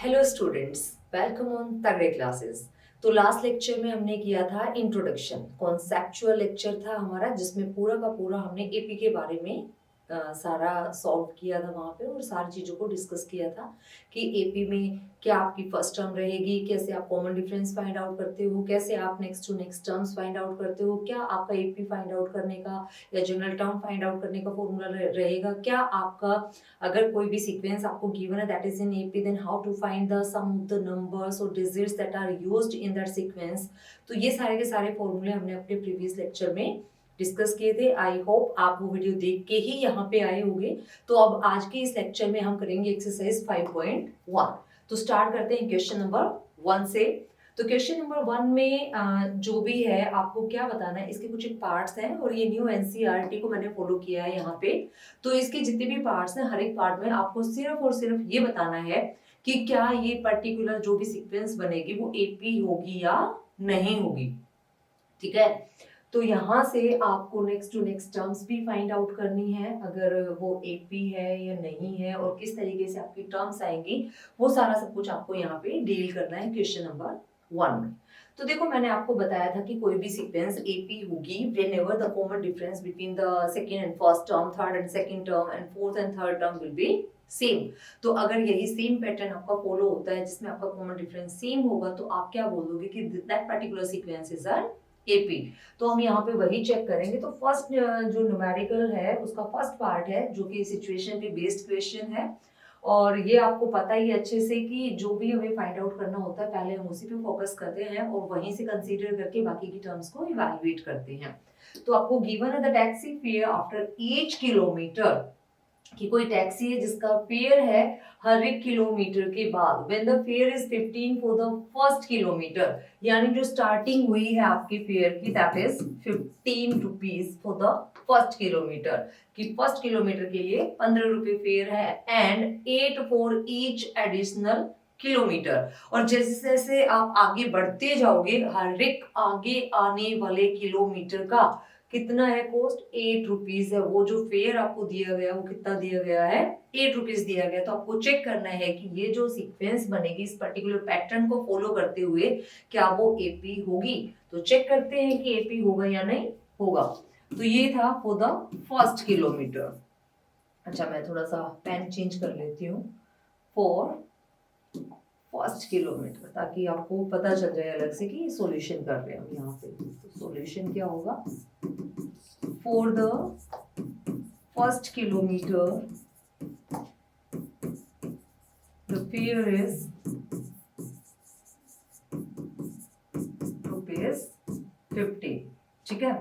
Hello students, welcome on तगड़े classes. तो last lecture में हमने किया था इंट्रोडक्शन, कॉन्सेप्चुअल लेक्चर था हमारा, जिसमें पूरा का पूरा हमने एपी के बारे में सारा सॉल्व किया था वहाँ पे, और सारी चीज़ों को डिस्कस किया था कि एपी में क्या आपकी फर्स्ट टर्म रहेगी, कैसे आप कॉमन डिफरेंस फाइंड आउट करते हो, कैसे आप next to next terms find out करते हो, क्या आपका एपी फाइंड आउट करने का या जनरल टर्म फाइंड आउट करने का फॉर्मूला रहेगा, क्या आपका अगर कोई भी सीक्वेंस आपको गिवन है that is in AP, then how to find the sum of the numbers और digits that are used in that sequence. तो ये सारे के सारे फॉर्मूले हमने अपने प्रीवियस लेक्चर में डिस्कस किए थे। आई होप आप वो वीडियो देख के ही यहाँ पे आए होंगे। तो अब आज के इस लेक्चर में हम करेंगे एक्सरसाइज 5.1। तो स्टार्ट करते हैं क्वेश्चन नंबर 1 से। तो क्वेश्चन नंबर 1 में जो भी है आपको क्या बताना है, इसके कुछ पार्ट्स हैं और ये न्यू एनसीईआरटी को मैंने फॉलो किया है यहाँ पे। तो इसके जितने भी पार्ट्स हैं, हर एक पार्ट में आपको सिर्फ और सिर्फ ये बताना है कि क्या ये पर्टिकुलर जो भी सीक्वेंस बनेगी वो एपी होगी या नहीं होगी। ठीक है, तो यहाँ से आपको नेक्स्ट टू नेक्स्ट टर्म्स भी फाइंड आउट करनी है, अगर वो एपी है या नहीं है और किस तरीके से आपकी टर्म्स आएंगी, वो सारा सब कुछ आपको यहाँ पे डील करना है क्वेश्चन नंबर 1 में। तो देखो, मैंने आपको बताया था कि कोई भी सीक्वेंस एपी होगी whenever the common difference between the second and first term, third and second term and fourth and third term will be same. तो अगर यही सेम पैटर्न आपका फॉलो होता है जिसमें आपका कॉमन डिफरेंस सेम होगा, तो आप क्या बोलोगे कि that particular sequence is an AP. तो हम यहाँ पे वही चेक करेंगे। तो फर्स्ट जो न्यूमेरिकल है उसका फर्स्ट पार्ट है जो कि सिचुएशन पे बेस्ड क्वेश्चन है, और ये आपको पता ही अच्छे से कि जो भी हमें फाइंड आउट करना होता है पहले हम उसी पे फोकस करते हैं और वहीं से कंसीडर करके बाकी की टर्म्स को इवैल्यूएट करते हैं। तो आपको गिवन है the taxi fare after each kilometre, कि कोई टैक्सी है जिसका फेयर है हर एक किलोमीटर के बाद, when the fair is 15 for the first kilometre, यानी जो स्टार्टिंग हुई है आपके फेयर की that is 15 rupees for the first kilometre, कि फर्स्ट किलोमीटर के लिए 15 रुपए फेयर है, and 8 for each additional kilometre. और जैसे जैसे आप आगे बढ़ते जाओगे, हर एक आगे आने वाले किलोमीटर का कितना है कॉस्ट, 8 रुपीज है। वो जो फेयर आपको दिया गया वो कितना दिया गया है, 8 रुपीज दिया गया। तो आपको चेक करना है कि ये जो सीक्वेंस बनेगी इस पर्टिकुलर पैटर्न को फॉलो करते हुए क्या वो एपी होगी। तो चेक करते हैं कि एपी होगा या नहीं होगा। तो ये था फॉर द फर्स्ट किलोमीटर। अच्छा, मैं थोड़ा सा पेन चेंज कर लेती हूँ। फॉर फर्स्ट किलोमीटर, ताकि आपको पता चल जाए अलग से कि सॉल्यूशन कर रहे हैं हम यहाँ पे। तो सॉल्यूशन क्या होगा, for the first kilometer the fare is rupees 50। ठीक है,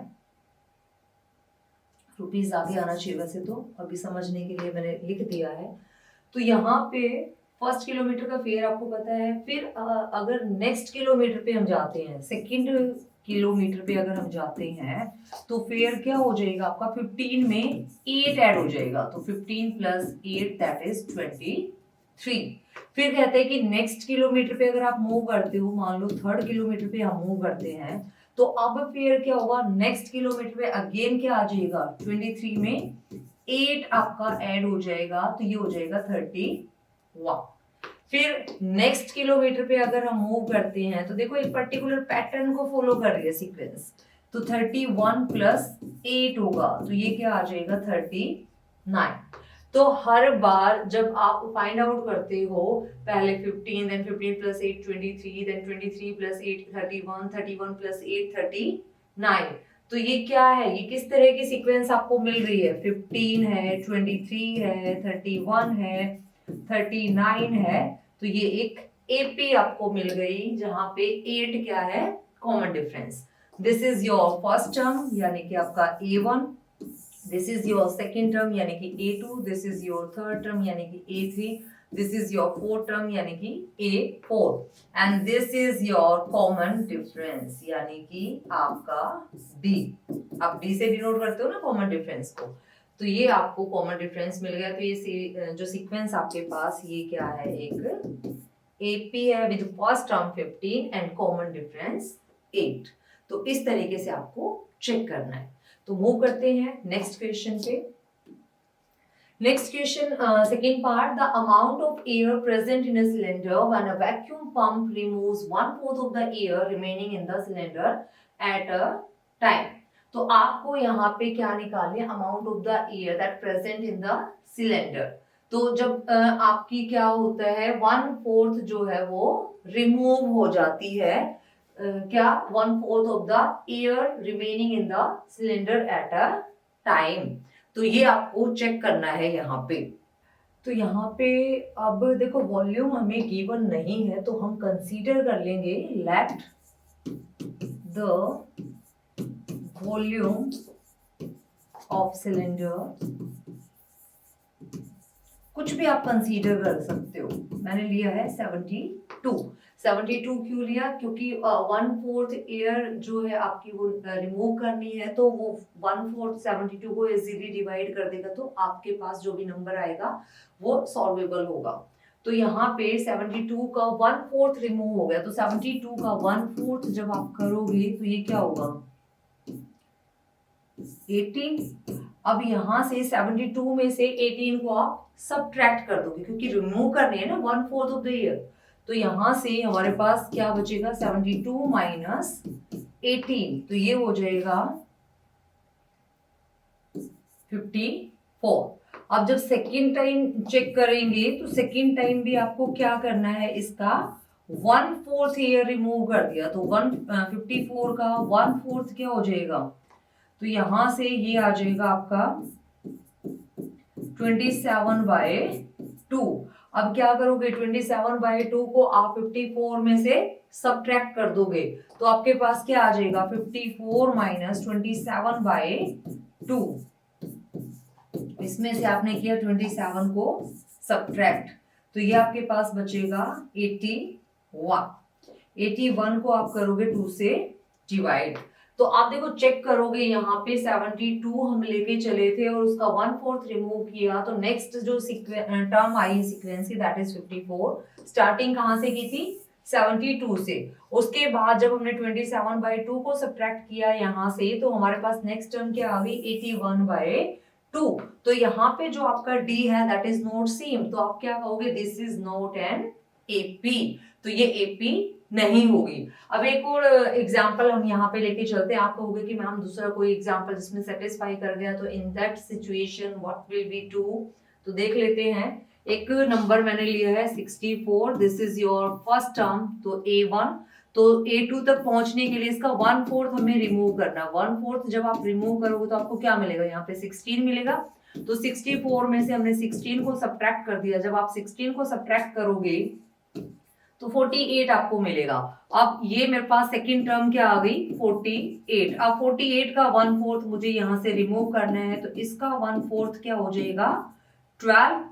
रुपीज आगे आना चाहिए वैसे, तो अभी समझने के लिए मैंने लिख दिया है। तो यहाँ पे फर्स्ट किलोमीटर का फेयर आपको पता है। फिर अगर नेक्स्ट किलोमीटर पे हम जाते हैं, सेकंड किलोमीटर पे अगर हम जाते हैं, तो फेयर क्या हो जाएगा आपका, 15 में 8 ऐड हो जाएगा, तो 15 प्लस 8 दैट इज 23। फिर कहते हैं कि नेक्स्ट किलोमीटर पे अगर आप मूव करते हो, मान लो थर्ड किलोमीटर पे हम मूव करते हैं, तो अब फिर क्या होगा, नेक्स्ट किलोमीटर पे अगेन क्या आ जाएगा, 23 में 8 आपका ऐड हो जाएगा, तो ये हो जाएगा 31। फिर नेक्स्ट किलोमीटर पे अगर हम मूव करते हैं, तो देखो एक पर्टिकुलर पैटर्न को फॉलो कर रही है सीक्वेंस, तो 31 प्लस 8 होगा, तो ये क्या आ जाएगा 39। तो हर बार जब आप फाइंड आउट करते हो, पहले 15, then 15 plus 8 23, then 23 plus 8 31, 31 plus 8 39। तो ये क्या है, ये किस तरह की सीक्वेंस आपको मिल रही है, 15 है, 23 है, 31 है, 39 है। तो ये एक एपी आपको मिल गई जहां पे 8 क्या है, common difference. This is your first term यानी कि आपका A1, this is your second term यानी कि A2, this is your third term यानी कि A3, this is your fourth term यानी कि A4, and this is your common difference यानी कि आपका D। आप D से डिनोट करते हो ना कॉमन डिफरेंस को। तो ये आपको कॉमन डिफरेंस मिल गया। तो ये जो सीक्वेंस आपके पास ये क्या है, एक AP है with first term 15 and common difference 8। तो इस तरीके से आपको चेक करना है। तो मूव करते हैं नेक्स्ट क्वेश्चन पे। Next question, second part, the amount of air present in a cylinder when a vacuum pump removes 1/4 of the air remaining in the cylinder at a time. तो आपको यहाँ पे क्या निकालनी है, amount of the air that present in the cylinder. तो जब आपकी क्या होता है, 1/4 जो है वो रिमूव हो जाती है, क्या 1/4 of the air remaining in the cylinder at a time. तो ये आपको चेक करना है यहाँ पे. तो यहाँ पे अब देखो वॉल्यूम हमें गिवन नहीं है, तो हम कंसीडर कर लेंगे let the volume of cylinder, कुछ भी आप कंसीडर कर सकते हो. मैंने लिया है 72. 72 क्यों लिया, क्योंकि 1/4 एयर जो है आपकी वो रिमूव करनी है, तो वो 1/4 72 को इजीली डिवाइड कर देगा, तो आपके पास जो भी नंबर आएगा वो सॉल्वेबल होगा. तो यहाँ पे 72 का 1/4 रिमूव हो गया, तो 72 का 1/4 जब आप करोगे तो ये क्या होगा, 18. अब यहाँ से 72 में से 18 को आप सब्ट्रैक्ट कर दोगे, क्योंकि रिमूव करनी है ना 1/4 ऑफ द ईयर. तो यहाँ से हमारे पास क्या बचेगा, 72 माइनस 18, तो ये हो जाएगा 54. अब जब सेकेंड टाइम चेक करेंगे तो सेकेंड टाइम भी आपको क्या करना है, इसका 1/4 ईयर रिमूव कर दिया, तो 54 का 1/4 क्या हो जाएगा, तो यहां से ये आ जाएगा आपका 27/2. अब क्या करोगे, 27/2 को आप 54 में से सब्ट्रैक्ट कर दोगे, तो आपके पास क्या आ जाएगा, 54 माइनस 27/2. इसमें से आपने किया 27 को सब्ट्रैक्ट, तो ये आपके पास बचेगा 81. 81 को आप करोगे 2 से डिवाइड. तो आप देखो चेक करोगे, यहाँ पे 72 हम लेके चले थे और उसका 1/4 रिमूव किया, तो नेक्स्ट जो टर्म आई सीक्वेंस की दैट इज 54. स्टार्टिंग कहाँ से की थी, 72 से. उसके बाद जब हमने 27/2 को सब्ट्रैक्ट किया यहाँ से, तो हमारे पास नेक्स्ट टर्म क्या आ गई, 81/2. तो यहाँ पे जो आपका डी है दैट इज नॉट सेम, तो आप क्या कहोगे, this is not an AP. तो ये एपी नहीं होगी. अब एक और एग्जांपल हम यहाँ पे लेके चलते हैं. आप कहोगे कि मैम दूसरा कोई एग्जांपल जिसमें सेटिस्फाई कर गया, तो in that situation what will be do. तो देख लेते हैं. एक नंबर मैंने लिया है 64. This is your first term, तो A1. तो A2 तक पहुंचने के लिए इसका 1/4 हमें रिमूव करना. 1/4 जब आप रिमूव करोगे तो आपको क्या मिलेगा, यहाँ पे 16 मिलेगा. तो 64 में से हमने 16 को सब्ट्रैक्ट कर दिया. जब आप 16 को सब्ट्रैक्ट करोगे तो 48 आपको मिलेगा. अब ये मेरे पास सेकंड टर्म क्या आ गई, 48. अब 48 का 1/4 मुझे यहां से रिमूव करना है, तो इसका 1/4 क्या हो जाएगा, 12.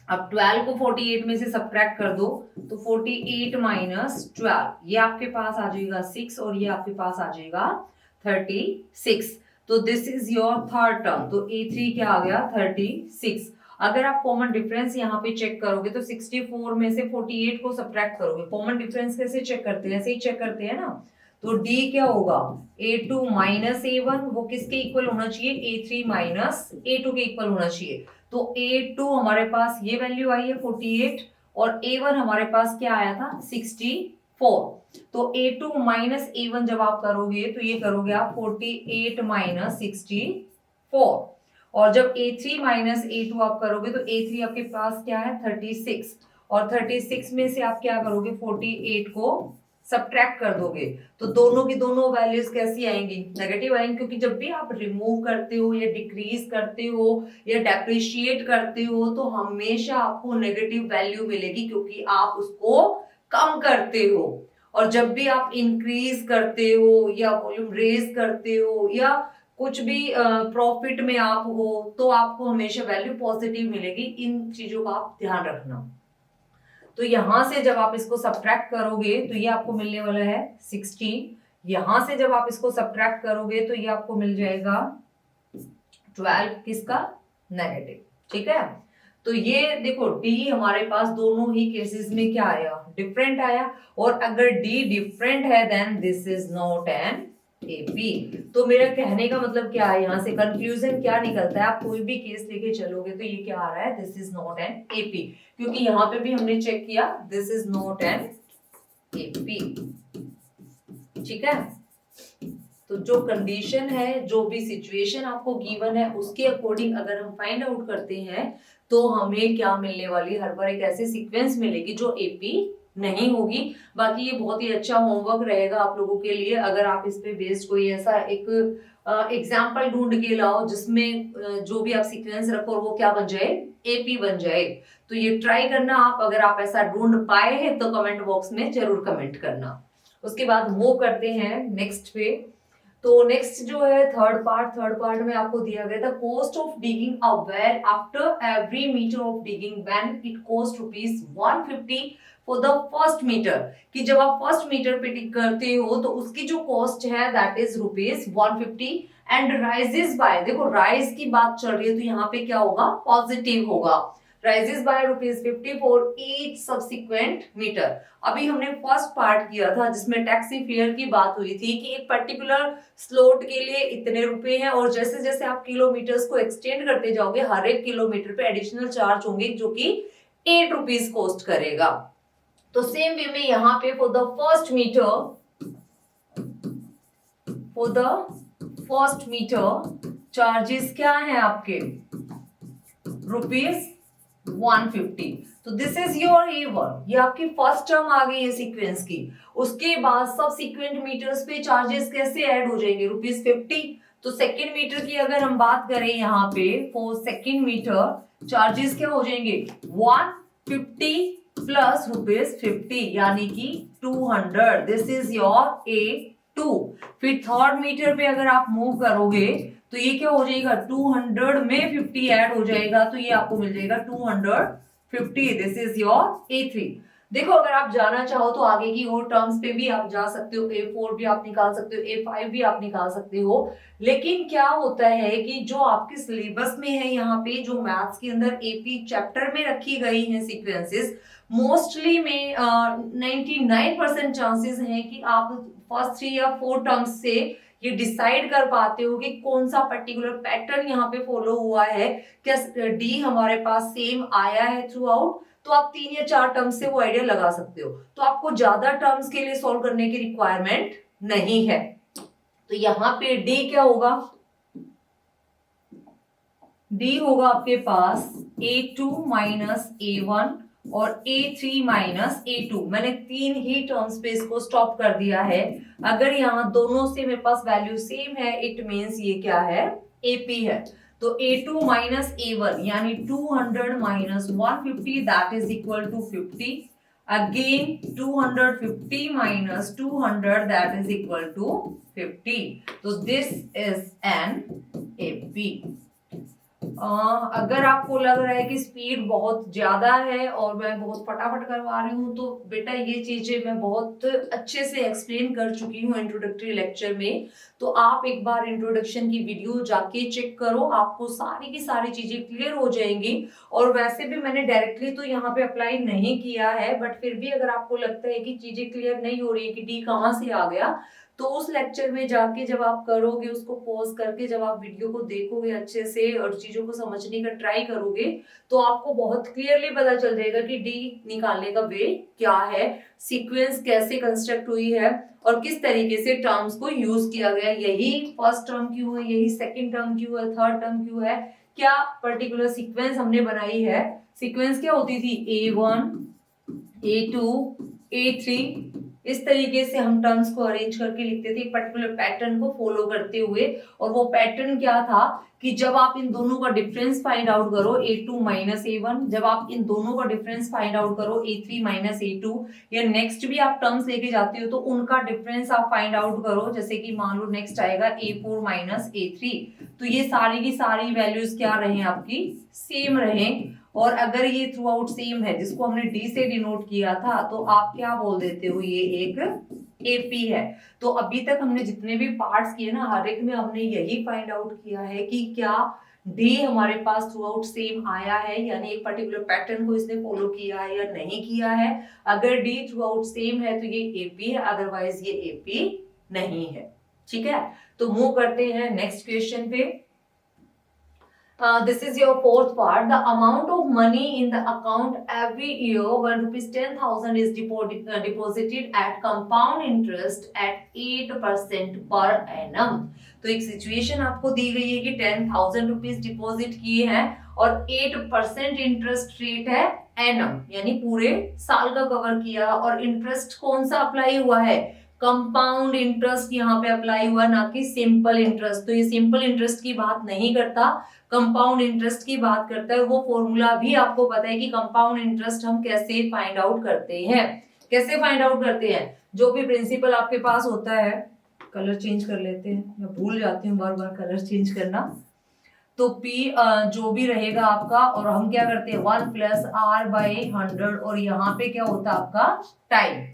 अब 12 को 48 में से सब्ट्रैक्ट कर दो, तो 48 माइनस 12, ये आपके पास आ जाएगा 6 और ये आपके पास आ जाएगा 36. तो this is your third term. तो A3 क्या आ गया, 36. अगर आप कॉमन डिफरेंस यहाँ पे चेक करोगे तो 64 में से 48 को सब्ट्रैक्ट करोगे. कॉमन डिफरेंस कैसे चेक करते हैं, ऐसे ही चेक करते हैं ना. तो D क्या होगा, A2 माइनस A1, वो किसके इक्वल होना चाहिए, A3 माइनस A2 के इक्वल होना चाहिए. तो A2 हमारे पास ये वैल्यू आई है 48 और A1 हमारे पास क्या आया था 64. तो A2 माइनस A1 जब आप करोगे तो ये करोगे आप 48 माइनस 64. और जब A3 माइनस A2 आप करोगे तो A3 आपके पास क्या है 36. और 36 में से आप क्या करोगे 48 को सब्ट्रैक्ट कर दोगे, तो दोनों की दोनों वैल्यूज कैसी आएंगी, नेगेटिव आएंगी. क्योंकि जब भी आप रिमूव करते हो या डिक्रीज करते हो या डेप्रिशिएट करते हो तो हमेशा आपको नेगेटिव वैल्यू मिलेगी, क्योंकि आप उसको कम करते हो. और जब भी आप इंक्रीज करते हो या वॉल्यूम रेज करते हो या कुछ भी प्रॉफिट में आप हो, तो आपको हमेशा वैल्यू पॉजिटिव मिलेगी. इन चीजों का आप ध्यान रखना. तो यहां से जब आप इसको सब्ट्रैक्ट करोगे तो ये आपको मिलने वाला है 16. यहां से जब आप इसको सब्ट्रैक्ट करोगे तो ये आपको मिल जाएगा 12, किसका, नेगेटिव. ठीक है. तो ये देखो D हमारे पास दोनों ही केसेस में क्या आया, डिफरेंट आया. और अगर D डिफरेंट है then this is not an AP. तो मेरा कहने का मतलब क्या है, यहाँ से कंक्लूजन क्या निकलता है, आप कोई भी केस लेके चलोगे तो ये क्या आ रहा है, this is not an AP, क्योंकि यहाँ पे भी हमने चेक किया this is not an AP. ठीक है, तो जो कंडीशन है, जो भी सिचुएशन आपको गिवन है, उसके अकॉर्डिंग अगर हम फाइंड आउट करते हैं तो हमें क्या मिलने वाली, हर बार एक ऐसी सीक्वेंस मिलेगी जो एपी नहीं होगी। बाकी ये बहुत ही अच्छा होमवर्क रहेगा आप लोगों के लिए, अगर आप इस पे बेस्ड कोई ऐसा एक एग्जाम्पल ढूंढ के लाओ जिसमें जो भी आप सीक्वेंस रखो और वो क्या बन जाए, एपी बन जाए। तो ये ट्राई करना आप, अगर आप ऐसा ढूंढ पाए हैं तो कमेंट बॉक्स में जरूर कमेंट करना। उसके बाद मूव करते हैं नेक्स्ट पे। तो नेक्स्ट जो है थर्ड पार्ट में आपको दिया गया था cost of digging a well after every metre of digging when it cost ₹150 for the first metre, कि जब आप फर्स्ट मीटर पे डिग करते हो तो उसकी जो कॉस्ट है that is ₹150 and rises by, देखो राइज की बात चल रही है तो यहाँ पे क्या होगा, पॉजिटिव होगा, rises by ₹50 for each subsequent meter। अभी हमने फर्स्ट पार्ट किया था जिसमें टैक्सी फेयर की बात हुई थी कि एक पर्टिकुलर स्लॉट के लिए इतने रुपए हैं, और जैसे जैसे आप किलोमीटर्स को एक्सटेंड करते जाओगे हर एक किलोमीटर पे एडिशनल चार्ज होंगे जो कि ₹8 कॉस्ट करेगा। तो सेम वे में यहाँ पे for the first metre charges क्या है आपके, ₹150। तो दिस इज योर A1, ये आपकी फर्स्ट टर्म आ गई है सीक्वेंस की। उसके बाद सब सीक्वेंट मीटर्स पे चार्जेस कैसे ऐड हो जाएंगे, ₹50। तो सेकेंड मीटर की अगर हम बात करें यहाँ पे फॉर सेकेंड मीटर चार्जेस क्या हो जाएंगे, 150 प्लस ₹50 यानी कि 200। This is your A2। फिर थर्ड मीटर पे अगर आप मूव करोगे तो ये क्या हो जाएगा, 200 में 50 ऐड हो जाएगा तो ये आपको मिल जाएगा 250। This is your A3। देखो अगर आप जाना चाहो तो आगे की और टर्म्स पे भी आप जा सकते हो, A4 भी आप निकाल सकते हो, A5 भी आप निकाल सकते हो। लेकिन क्या होता है कि जो आपके सिलेबस में है, यहाँ पे जो मैथ्स के अंदर एपी चैप्टर में रखी गई है सीक्वेंसेस, मोस्टली में 99% चांसेस हैं कि आप फर्स्ट 3 या 4 टर्म्स से ये डिसाइड कर पाते हो कि कौन सा पर्टिकुलर पैटर्न यहाँ पे फॉलो हुआ है, क्या डी हमारे पास सेम आया है थ्रू आउट। तो आप 3 या 4 टर्म्स से वो आइडिया लगा सकते हो, तो आपको ज्यादा टर्म्स के लिए सॉल्व करने की रिक्वायरमेंट नहीं है। तो यहाँ पे डी क्या होगा, डी होगा आपके पास A2 माइनस A1 और A3 माइनस A2। मैंने 3 ही टर्म्स पे इसको स्टॉप कर दिया है। अगर यहाँ दोनों से मेरे पास वैल्यू सेम है इट मीन्स ये क्या है, AP है। तो A2 माइनस A1 यानी 200 minus 150 that is equal to 50। Again 250 minus 200 that is equal to 50। तो दिस इज एन AP। अगर आपको लग रहा है कि स्पीड बहुत ज्यादा है और मैं बहुत फटाफट करवा रही हूँ तो बेटा ये चीजें मैं बहुत अच्छे से एक्सप्लेन कर चुकी हूँ इंट्रोडक्टरी लेक्चर में। तो आप एक बार इंट्रोडक्शन की वीडियो जाके चेक करो, आपको सारी की सारी चीजें क्लियर हो जाएंगी। और वैसे भी मैंने डायरेक्टली तो यहाँ पे अप्लाई नहीं किया है, बट फिर भी अगर आपको लगता है कि चीजें क्लियर नहीं हो रही है कि डी कहाँ से आ गया, तो उस लेक्चर में जाके जब आप करोगे, उसको पॉज करके जब आप वीडियो को देखोगे अच्छे से और चीजों को समझने का ट्राई करोगे, तो आपको बहुत क्लियरली पता चल जाएगा कि डी निकालने का वे क्या है, सीक्वेंस कैसे कंस्ट्रक्ट हुई है और किस तरीके से टर्म्स को यूज किया गया। यही फर्स्ट टर्म क्यों है, यही सेकेंड टर्म क्यों है, थर्ड टर्म क्यों है, क्या पर्टिकुलर सीक्वेंस हमने बनाई है। सीक्वेंस क्या होती थी, A1 A2 A3, इस तरीके से हम टर्म्स को अरेंज करके लिखते थे एक पर्टिकुलर पैटर्न को फॉलो करते हुए। और वो पैटर्न क्या था कि जब आप इन दोनों का डिफरेंस फाइंड आउट करो A2 माइनस A1, जब आप इन दोनों का डिफरेंस फाइंड आउट करो A3 माइनस A2, या नेक्स्ट भी आप टर्म्स लेके जाते हो तो उनका डिफरेंस आप फाइंड आउट करो। जैसे कि मान लो नेक्स्ट आएगा A4 माइनस A3, तो ये सारी की सारी वैल्यूज क्या रहे आपकी, सेम रहे। और अगर ये थ्रू आउट सेम है जिसको हमने डी से डिनोट किया था, तो आप क्या बोल देते हो, ये एक एपी है। तो अभी तक हमने जितने भी पार्ट्स किए ना, हर एक में हमने यही फाइंड आउट किया है कि क्या डी हमारे पास थ्रू आउट सेम आया है, यानी एक पर्टिकुलर पैटर्न को इसने फॉलो किया है या नहीं किया है। अगर डी थ्रू आउट सेम है तो ये एपी है, अदरवाइज ये एपी नहीं है। ठीक है, तो मूव करते हैं नेक्स्ट क्वेश्चन पे। This is your fourth part. The amount of money in the account every year, 1 rupees 10,000 is deposited at compound interest at 8% per annum. तो एक सिचुएशन आपको दी गई है कि 10,000 रुपीज डिपॉजिट किए हैं और 8% इंटरेस्ट रेट है एनम, यानी पूरे साल का कवर किया, और इंटरेस्ट कौन सा अप्लाई हुआ है, कंपाउंड इंटरेस्ट यहाँ पे अप्लाई हुआ, ना कि सिंपल इंटरेस्ट। तो ये सिंपल इंटरेस्ट की बात नहीं करता, कंपाउंड इंटरेस्ट की बात करता है। वो फॉर्मूला भी आपको पता है कि कंपाउंड इंटरेस्ट हम कैसे फाइंड आउट करते हैं। कैसे फाइंड आउट करते हैं, जो भी प्रिंसिपल आपके पास होता है, कलर चेंज कर लेते हैं, मैं भूल जाती हूँ बार बार कलर चेंज करना। तो P जो भी रहेगा आपका, और हम क्या करते हैं 1 प्लस R बाई 100, और यहाँ पे क्या होता है आपका टाइम।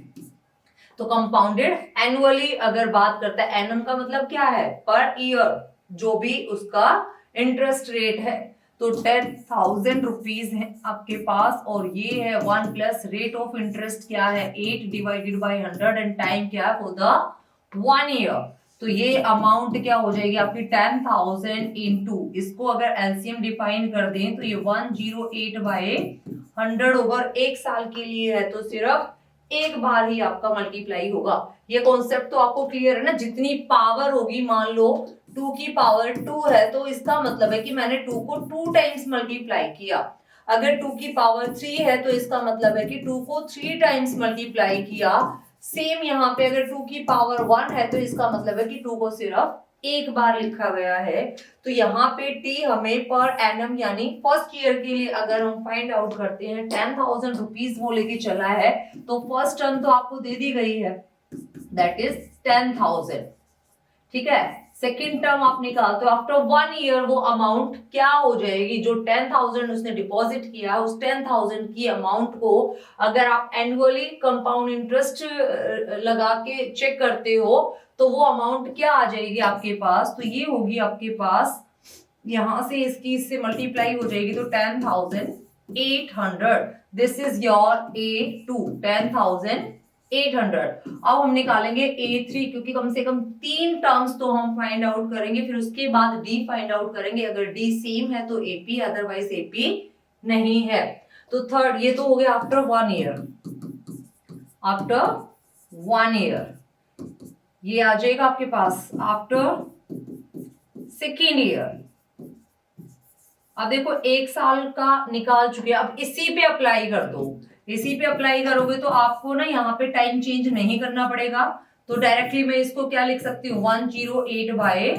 तो कंपाउंडेड एनुअली अगर बात करता है, एनम का मतलब क्या है, पर ईयर जो भी उसका इंटरेस्ट रेट है। तो 10,000 रुपीज है आपके पास, और ये है 1 प्लस रेट ऑफ इंटरेस्ट क्या है 8 डिवाइडेड बाई 100, एंड टाइम क्या है फॉर द 1 ईयर। तो ये अमाउंट क्या हो जाएगी आपकी 10,000 इंटू, इसको अगर एलसीएम डिफाइन कर दें तो ये 108 बाई 100 ओवर एक साल के लिए है, तो सिर्फ एक बार ही आपका मल्टीप्लाई होगा। ये कॉन्सेप्ट तो आपको क्लियर है ना। जितनी पावर होगी, मान लो 2 की पावर 2 है, तो इसका मतलब है कि मैंने 2 को 2 टाइम्स मल्टीप्लाई किया। अगर 2 की पावर 3 है तो इसका मतलब है कि 2 को 3 टाइम्स मल्टीप्लाई किया। सेम यहाँ पे अगर 2 की पावर 1 है तो इसका मतलब है कि 2 को सिर्फ एक बार लिखा गया है। तो यहाँ पे टी हमें पर एनम यानी फर्स्ट ईयर के लिए अगर हम फाइंड आउट करते हैं, 10,000 रुपीज वो लेके चला है, तो फर्स्ट टर्म तो आपको दे दी गई है, दैट इज 10,000। ठीक है, सेकेंड टर्म आप निकाल तो आफ्टर 1 ईयर वो अमाउंट क्या हो जाएगी, जो 10,000 उसने डिपॉजिट किया, उस 10,000 की अमाउंट को अगर आप एनुअली कंपाउंड इंटरेस्ट लगा के चेक करते हो तो वो अमाउंट क्या आ जाएगी आपके पास, तो ये होगी आपके पास, यहां से इसकी इससे मल्टीप्लाई हो जाएगी, तो 10,800। This is your A2, 10,800। अब हम निकालेंगे A3, क्योंकि कम से कम 3 टर्म्स तो हम फाइंड आउट करेंगे, फिर उसके बाद D फाइंड आउट करेंगे। अगर D सेम है तो AP, अदरवाइज AP नहीं है। तो थर्ड, ये तो हो गया आफ्टर 1 ईयर। आफ्टर 1 ईयर ये आ जाएगा आपके पास आफ्टर सेकेंड ईयर। अब देखो एक साल का निकाल चुके हैं, अब इसी पे अप्लाई कर दो। इसी पे अप्लाई करोगे तो आपको ना यहाँ पे टाइम चेंज नहीं करना पड़ेगा, तो डायरेक्टली मैं इसको क्या लिख सकती हूँ 108 बाय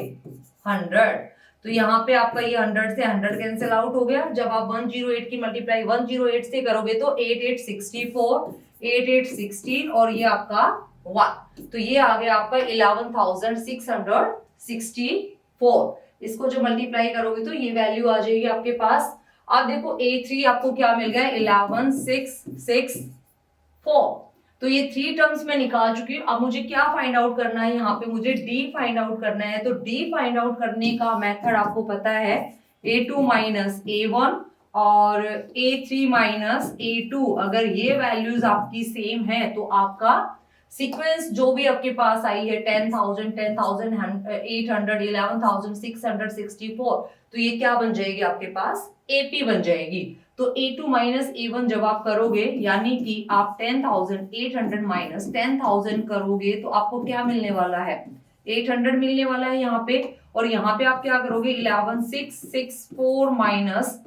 100। तो यहाँ पे आपका ये 100 से 100 कैंसिल आउट हो गया। जब आप 108 की मल्टीप्लाई 108 से करोगे तो 8864, 8816 और ये आपका 1, तो ये आ गया आपका 11,664। इसको जो मल्टीप्लाई करोगे तो ये वैल्यू आ जाएगी आपके पास। अब देखो A3 आपको क्या मिल गया 11,664। तो ये 3 टर्म्स में निकाल चुकी हूँ। अब मुझे क्या फाइंड आउट करना है, यहाँ पे मुझे D फाइंड आउट करना है। तो D फाइंड आउट करने का मेथड आपको पता है, A2 माइनस A1 और A3 माइनस A2। अगर ये वैल्यूज आपकी सेम है तो आपका सीक्वेंस जो भी आपके पास आई है 10,000, 10,800, 11,664, तो ये क्या बन जाएगी आपके पास AP बन जाएगी। तो A2 माइनस A1 जब आप करोगे, यानी कि आप 10,800 माइनस 10,000 करोगे तो आपको क्या मिलने वाला है 800 मिलने वाला है यहाँ पे। और यहाँ पे आप क्या करोगे 11,664 माइनस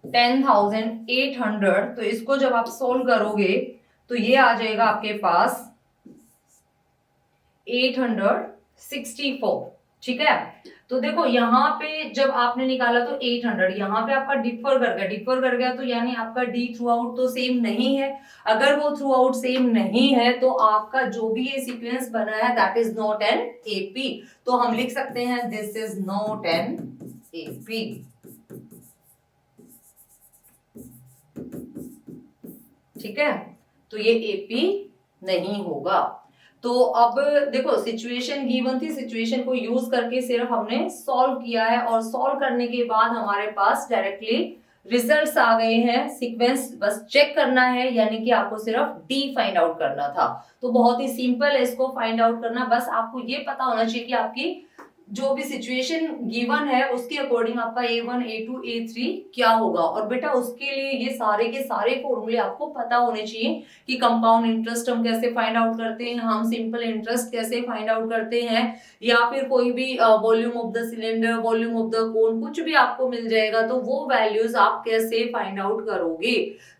10,800, तो इसको जब आप सोल्व करोगे तो ये आ जाएगा आपके पास 864। ठीक है, तो देखो यहाँ पे जब आपने निकाला तो 800, यहाँ पे आपका डिफर कर गया, तो यानी आपका D थ्रू आउट तो सेम नहीं है। अगर वो थ्रू आउट सेम नहीं है तो आपका जो भी ये सीक्वेंस बना है that is not N AP। तो हम लिख सकते हैं this is not N AP। ठीक है, तो ये AP नहीं होगा। तो अब देखो सिचुएशन गिवन थी, सिचुएशन को यूज करके सिर्फ हमने सॉल्व किया है, और सॉल्व करने के बाद हमारे पास डायरेक्टली रिजल्ट्स आ गए हैं, सीक्वेंस बस चेक करना है, यानी कि आपको सिर्फ डी फाइंड आउट करना था। तो बहुत ही सिंपल है इसको फाइंड आउट करना, बस आपको ये पता होना चाहिए कि आपकी जो भी सिचुएशन गिवन है उसके अकॉर्डिंग आपका A1 A2 A3 क्या होगा। और बेटा उसके लिए ये सारे के सारे फॉर्मूले आपको पता होने चाहिए कि कंपाउंड इंटरेस्ट हम कैसे फाइंड आउट करते हैं, हम सिंपल इंटरेस्ट कैसे फाइंड आउट करते हैं, या फिर कोई भी volume of the cylinder, volume of the cone, कुछ भी आपको मिल जाएगा तो वो वैल्यूज आप कैसे फाइंड आउट करोगे।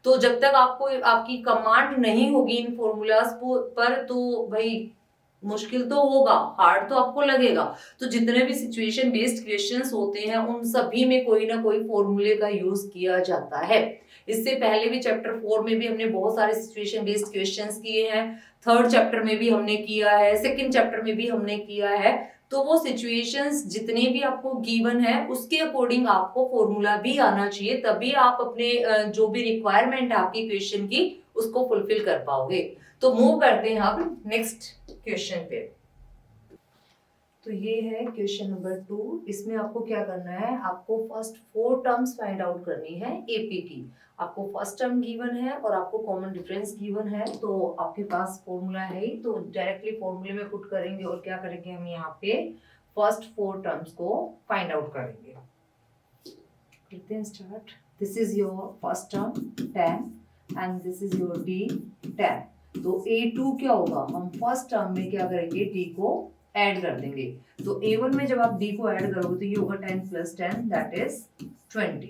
तो जब तक आपको आपकी कमांड नहीं होगी इन फॉर्मूलाज पर तो भाई मुश्किल तो होगा, हार्ड तो आपको लगेगा। तो जितने भी सिचुएशन बेस्ड क्वेश्चंस होते हैं उन सभी में कोई ना कोई फॉर्मूले का यूज किया जाता है। इससे पहले भी चैप्टर 4 में भी हमने बहुत सारे सिचुएशन बेस्ड क्वेश्चंस किए हैं, थर्ड चैप्टर में भी हमने किया है, सेकंड चैप्टर में भी हमने किया है। तो वो सिचुएशंस जितने भी आपको गिवन है उसके अकॉर्डिंग आपको फॉर्मूला भी आना चाहिए, तभी आप अपने जो भी रिक्वायरमेंट है आपकी क्वेश्चन की उसको फुलफिल कर पाओगे। तो मूव करते हैं अब नेक्स्ट क्वेश्चन पे। तो ये है क्वेश्चन नंबर 2। इसमें आपको क्या करना है, आपको फर्स्ट 4 टर्म्स फाइंड आउट करनी है एपी की। आपको फर्स्ट टर्म गिवन है और आपको कॉमन डिफरेंस गिवन है, तो आपके पास फॉर्मूला है ही, तो डायरेक्टली फॉर्मूले में पुट करेंगे और क्या करेंगे हम यहाँ पे फर्स्ट 4 टर्म्स को फाइंड आउट करेंगे। करते हैं start. This is your first term 10 and this is your D 10। तो A2 क्या होगा, हम फर्स्ट टर्म में क्या करेंगे D को ऐड कर देंगे। तो A1 में जब आप D को ऐड करोगे तो ये होगा 10 + 10 दैट इज 20।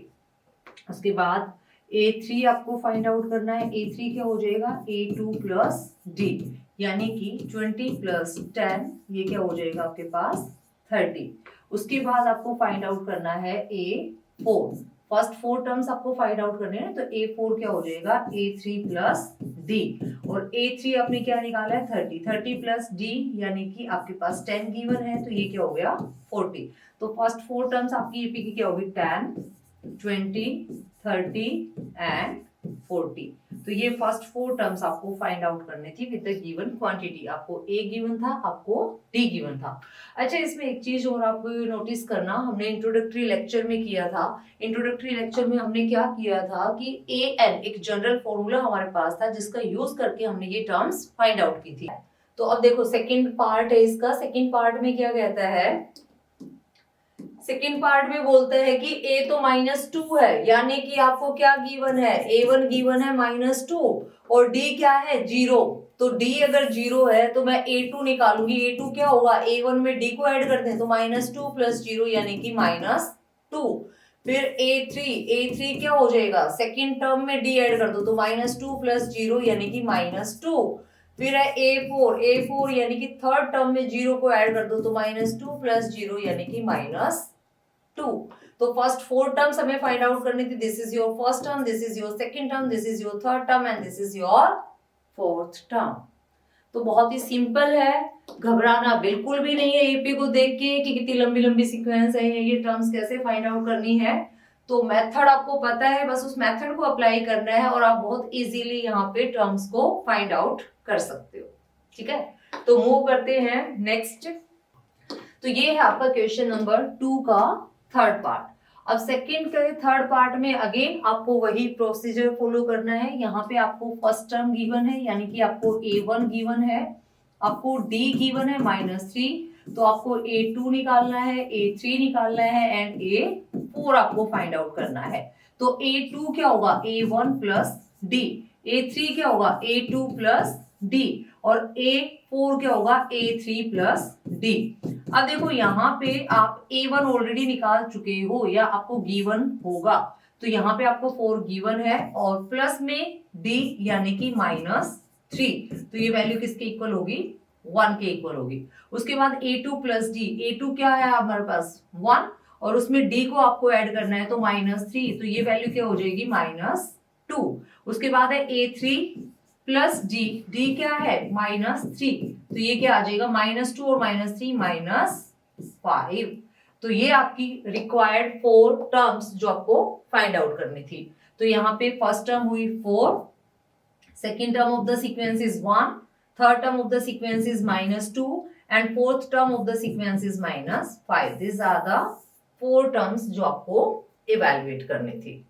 उसके बाद A3 आपको फाइंड आउट करना है। A3 क्या हो जाएगा, A2 + D, यानी कि 20 + 10 ये क्या हो जाएगा आपके पास 30। उसके बाद आपको फाइंड आउट करना है A4। फर्स्ट 4 टर्म्स आपको फाइंड आउट करने हैं, तो A4 क्या हो जाएगा A3 + D, और A3 आपने क्या निकाला है 30। 30 + D यानी कि आपके पास 10 गिवन है, तो ये क्या हो गया 40। तो फर्स्ट 4 टर्म्स आपकी एपी की क्या होगी 10, 20, 30 एंड 40। तो ये फर्स्ट 4 टर्म्स आपको फाइंड आउट करनी थी विद द गिवन क्वांटिटी। आपको A गिवन था, आपको D गिवन था। अच्छा, इसमें एक चीज और आप नोटिस करना, हमने इंट्रोडक्टरी लेक्चर में किया था। इंट्रोडक्टरी लेक्चर में हमने क्या किया था कि AN एक जनरल फॉर्मूला हमारे पास था जिसका यूज करके हमने ये टर्म्स फाइंड आउट की थी। तो अब देखो सेकंड पार्ट है इसका। सेकंड पार्ट में क्या कहता है, सेकेंड पार्ट में बोलता है कि A तो -2 है, यानी कि आपको क्या गिवन है, A1 गिवन है -2 और D क्या है 0। तो D अगर 0 है तो मैं A2 निकालूंगी। A2 क्या होगा, A1 में D को ऐड करते हैं तो -2 + 0 यानी कि -2। फिर A3 क्या हो जाएगा, सेकेंड टर्म में D ऐड कर दो तो -2 + 0 यानी कि -2। फिर है A4 यानी कि थर्ड टर्म में 0 को ऐड कर दो तो -2 + 0 यानी कि -2। तो फर्स्ट 4 टर्म्स हमें फाइंड आउट करनी थी। This is your first term, this is your second term, this is your third term and this is your fourth term. तो बहुत ही सिंपल है, घबराना बिल्कुल भी नहीं है एपी को देख के कि कितनी लंबी लंबी सीक्वेंस है, ये टर्म्स कैसे फाइंड आउट करनी है। तो मेथड आपको पता है, बस उस मेथड को अप्लाई करना है और आप बहुत इजीली यहाँ पे टर्म्स को फाइंड आउट कर सकते हो। ठीक है, तो मूव करते हैं नेक्स्ट। तो ये है आपका क्वेश्चन नंबर 2 का थर्ड पार्ट। अब सेकंड के थर्ड पार्ट में अगेन आपको वही प्रोसीजर फॉलो करना है। यहाँ पे आपको फर्स्ट टर्म गिवन है, यानी कि आपको A1 गिवन है, आपको D गिवन है -3, तो आपको A2 निकालना है, A3 निकालना है एंड A4 आपको फाइंड आउट करना है। तो A2 क्या होगा A1 + D, A3 क्या होगा A2 + D और A4 क्या होगा A3 + D। अब देखो यहाँ पे आप A1 ऑलरेडी निकाल चुके हो या आपको गिवन होगा, तो यहाँ पे आपको 4 गिवन है और प्लस में D यानी कि -3, तो ये वैल्यू किसके इक्वल होगी 1 के इक्वल होगी। उसके बाद A2 + D, A2 क्या है हमारे पास 1 और उसमें D को आपको ऐड करना है तो -3, तो ये वैल्यू क्या हो जाएगी -2। उसके बाद है A3 + D क्या है -3, तो ये क्या आ जाएगा -2 और -3 -5। तो ये आपकी रिक्वायर्ड 4 टर्म्स जो आपको फाइंड आउट करनी थी। तो यहाँ पे फर्स्ट टर्म हुई 4, second term of the sequence is 1, third term of the sequence is -2 and fourth term of the sequence is -5। This are the 4 terms जो आपको इवेल्युएट करनी थी।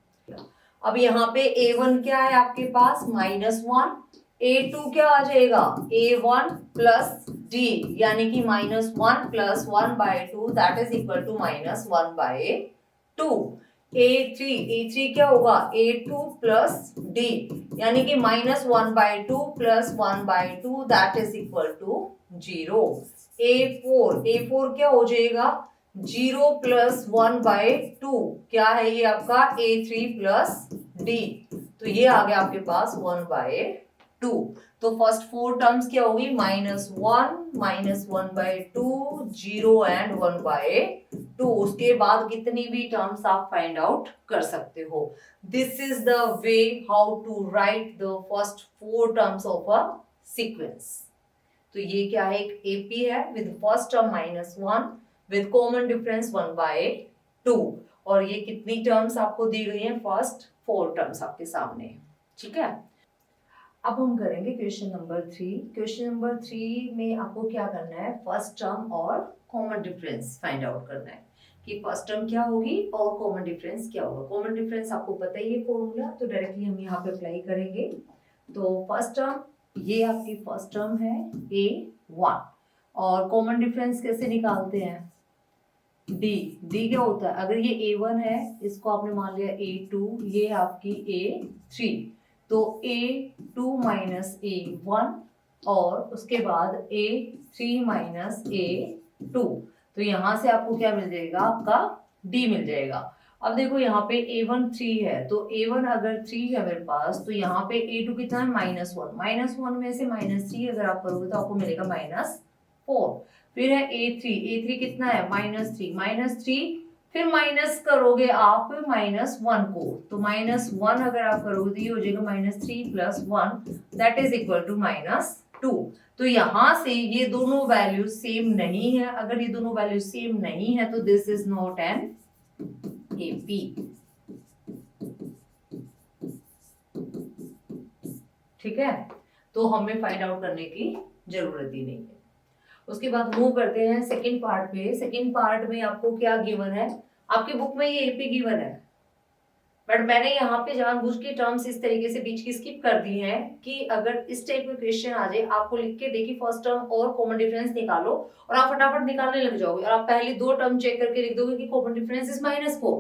अब यहाँ पे A1 क्या है आपके पास -1, A2 क्या आ जाएगा A1 प्लस डी यानी कि -1 plus 1/2 that is equal to -1/2। A3 क्या होगा A2 प्लस डी यानी कि -1/2 plus 1/2 that is equal to 0। A4 क्या हो जाएगा 0 प्लस 1/2 क्या है ये आपका A3 प्लस डी, तो ये आ गया आपके पास 1/2। तो फर्स्ट 4 टर्म्स क्या होगी -1 -1/2 0 एंड 1/2। उसके बाद कितनी भी टर्म्स आप फाइंड आउट कर सकते हो। This is the way how to write the first 4 terms of a sequence. तो ये क्या है एक एपी है with first term -1 with common difference 1/2 और ये कितनी टर्म्स आपको दी गई हैं फर्स्ट 4 टर्म्स आपके सामने, ठीक है। अब हम करेंगे क्वेश्चन नंबर 3। क्वेश्चन नंबर 3 में आपको क्या करना है फर्स्ट टर्म और कॉमन डिफरेंस फाइंड आउट करना है कि फर्स्ट टर्म क्या होगी और कॉमन डिफरेंस क्या होगा। कॉमन डिफरेंस आपको पता ही है फॉर्मूला, तो डायरेक्टली हम यहाँ पे अप्लाई करेंगे। तो फर्स्ट टर्म ये आपकी फर्स्ट टर्म है A1 और कॉमन डिफरेंस कैसे निकालते हैं डी क्या होता है अगर ये A1 है इसको आपने मान लिया A2 ये आपकी A3 तो A2 माइनस A1 और उसके बाद A3 माइनस A2 तो यहां से आपको क्या मिल जाएगा आपका D मिल जाएगा। अब देखो यहाँ पे A1 3 है तो A1 अगर 3 है मेरे पास तो यहाँ पे A2 कितना है -1 में से -3 अगर आप करोगे तो आपको मिलेगा -4। फिर है A3 कितना है -3 फिर माइनस करोगे आप -1 को तो -1 अगर आप करोगे तो ये हो जाएगा -3 plus 1 that is equal to -2। तो यहां से ये दोनों वैल्यू सेम नहीं है, अगर ये दोनों वैल्यू सेम नहीं है तो this is not an AP, ठीक है। तो हमें फाइंड आउट करने की जरूरत ही नहीं है। उसके बाद मूव करते हैं सेकंड पार्ट पे। सेकंड पार्ट में आपको क्या गिवन है आपकी बुक में ये एपी गिवन है बट मैंने यहाँ पे जानबूझ के टर्म्स इस तरीके से बीच की स्किप कर दी हैं कि अगर इस टाइप का क्वेश्चन आ जाए आपको लिख के देखिए फर्स्ट टर्म और कॉमन डिफरेंस निकालो और आप फटाफट निकालने लग जाओगे और आप पहले 2 टर्म चेक करके लिख दोगे कि कॉमन डिफरेंस इज -4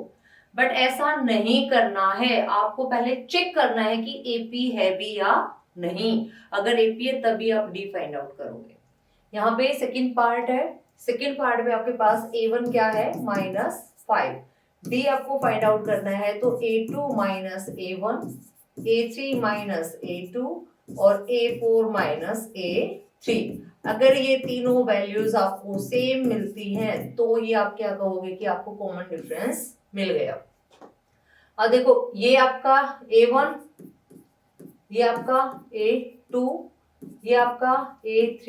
बट ऐसा नहीं करना है। आपको पहले चेक करना है कि एपी है भी या नहीं, अगर एपी है तभी आप डी फाइंड आउट करोगे। यहाँ पे सेकंड पार्ट है, सेकंड पार्ट में आपके पास A1 क्या है -5, डी आपको फाइंड आउट करना है तो A2 minus A1 A3 minus A2 और A4 माइनस A3। अगर ये तीनों वैल्यूज आपको सेम मिलती हैं तो ये आप क्या कहोगे कि आपको कॉमन डिफरेंस मिल गया। अब देखो ये आपका A1 ये आपका A2 ये आपका A3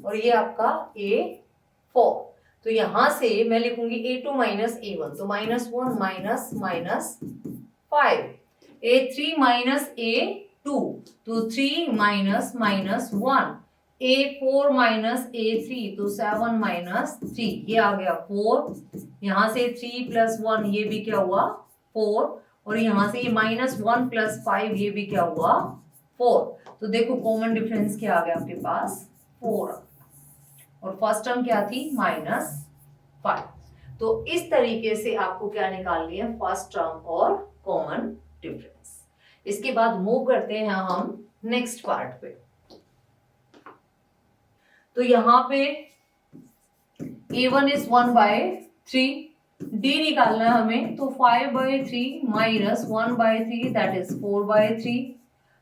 और ये आपका A4। तो यहां से मैं लिखूंगी A2 माइनस A1 तो -1 माइनस -5 A3 माइनस A2 तो 3 माइनस -1 A4 माइनस A3 तो 7 माइनस 3 ये आ गया 4। यहां से 3 प्लस 1 ये भी क्या हुआ 4 और यहां से ये -1 प्लस 5 ये भी क्या हुआ 4। तो देखो कॉमन डिफरेंस क्या आ गया आपके पास 4 और फर्स्ट टर्म क्या थी -5। तो इस तरीके से आपको क्या निकालनी है फर्स्ट टर्म और कॉमन डिफरेंस। इसके बाद मूव करते हैं हम नेक्स्ट पार्ट पे। तो यहां पे A1 इज 1/3 D निकालना है हमें तो 5/3 माइनस 1/3 दैट इज 4/3।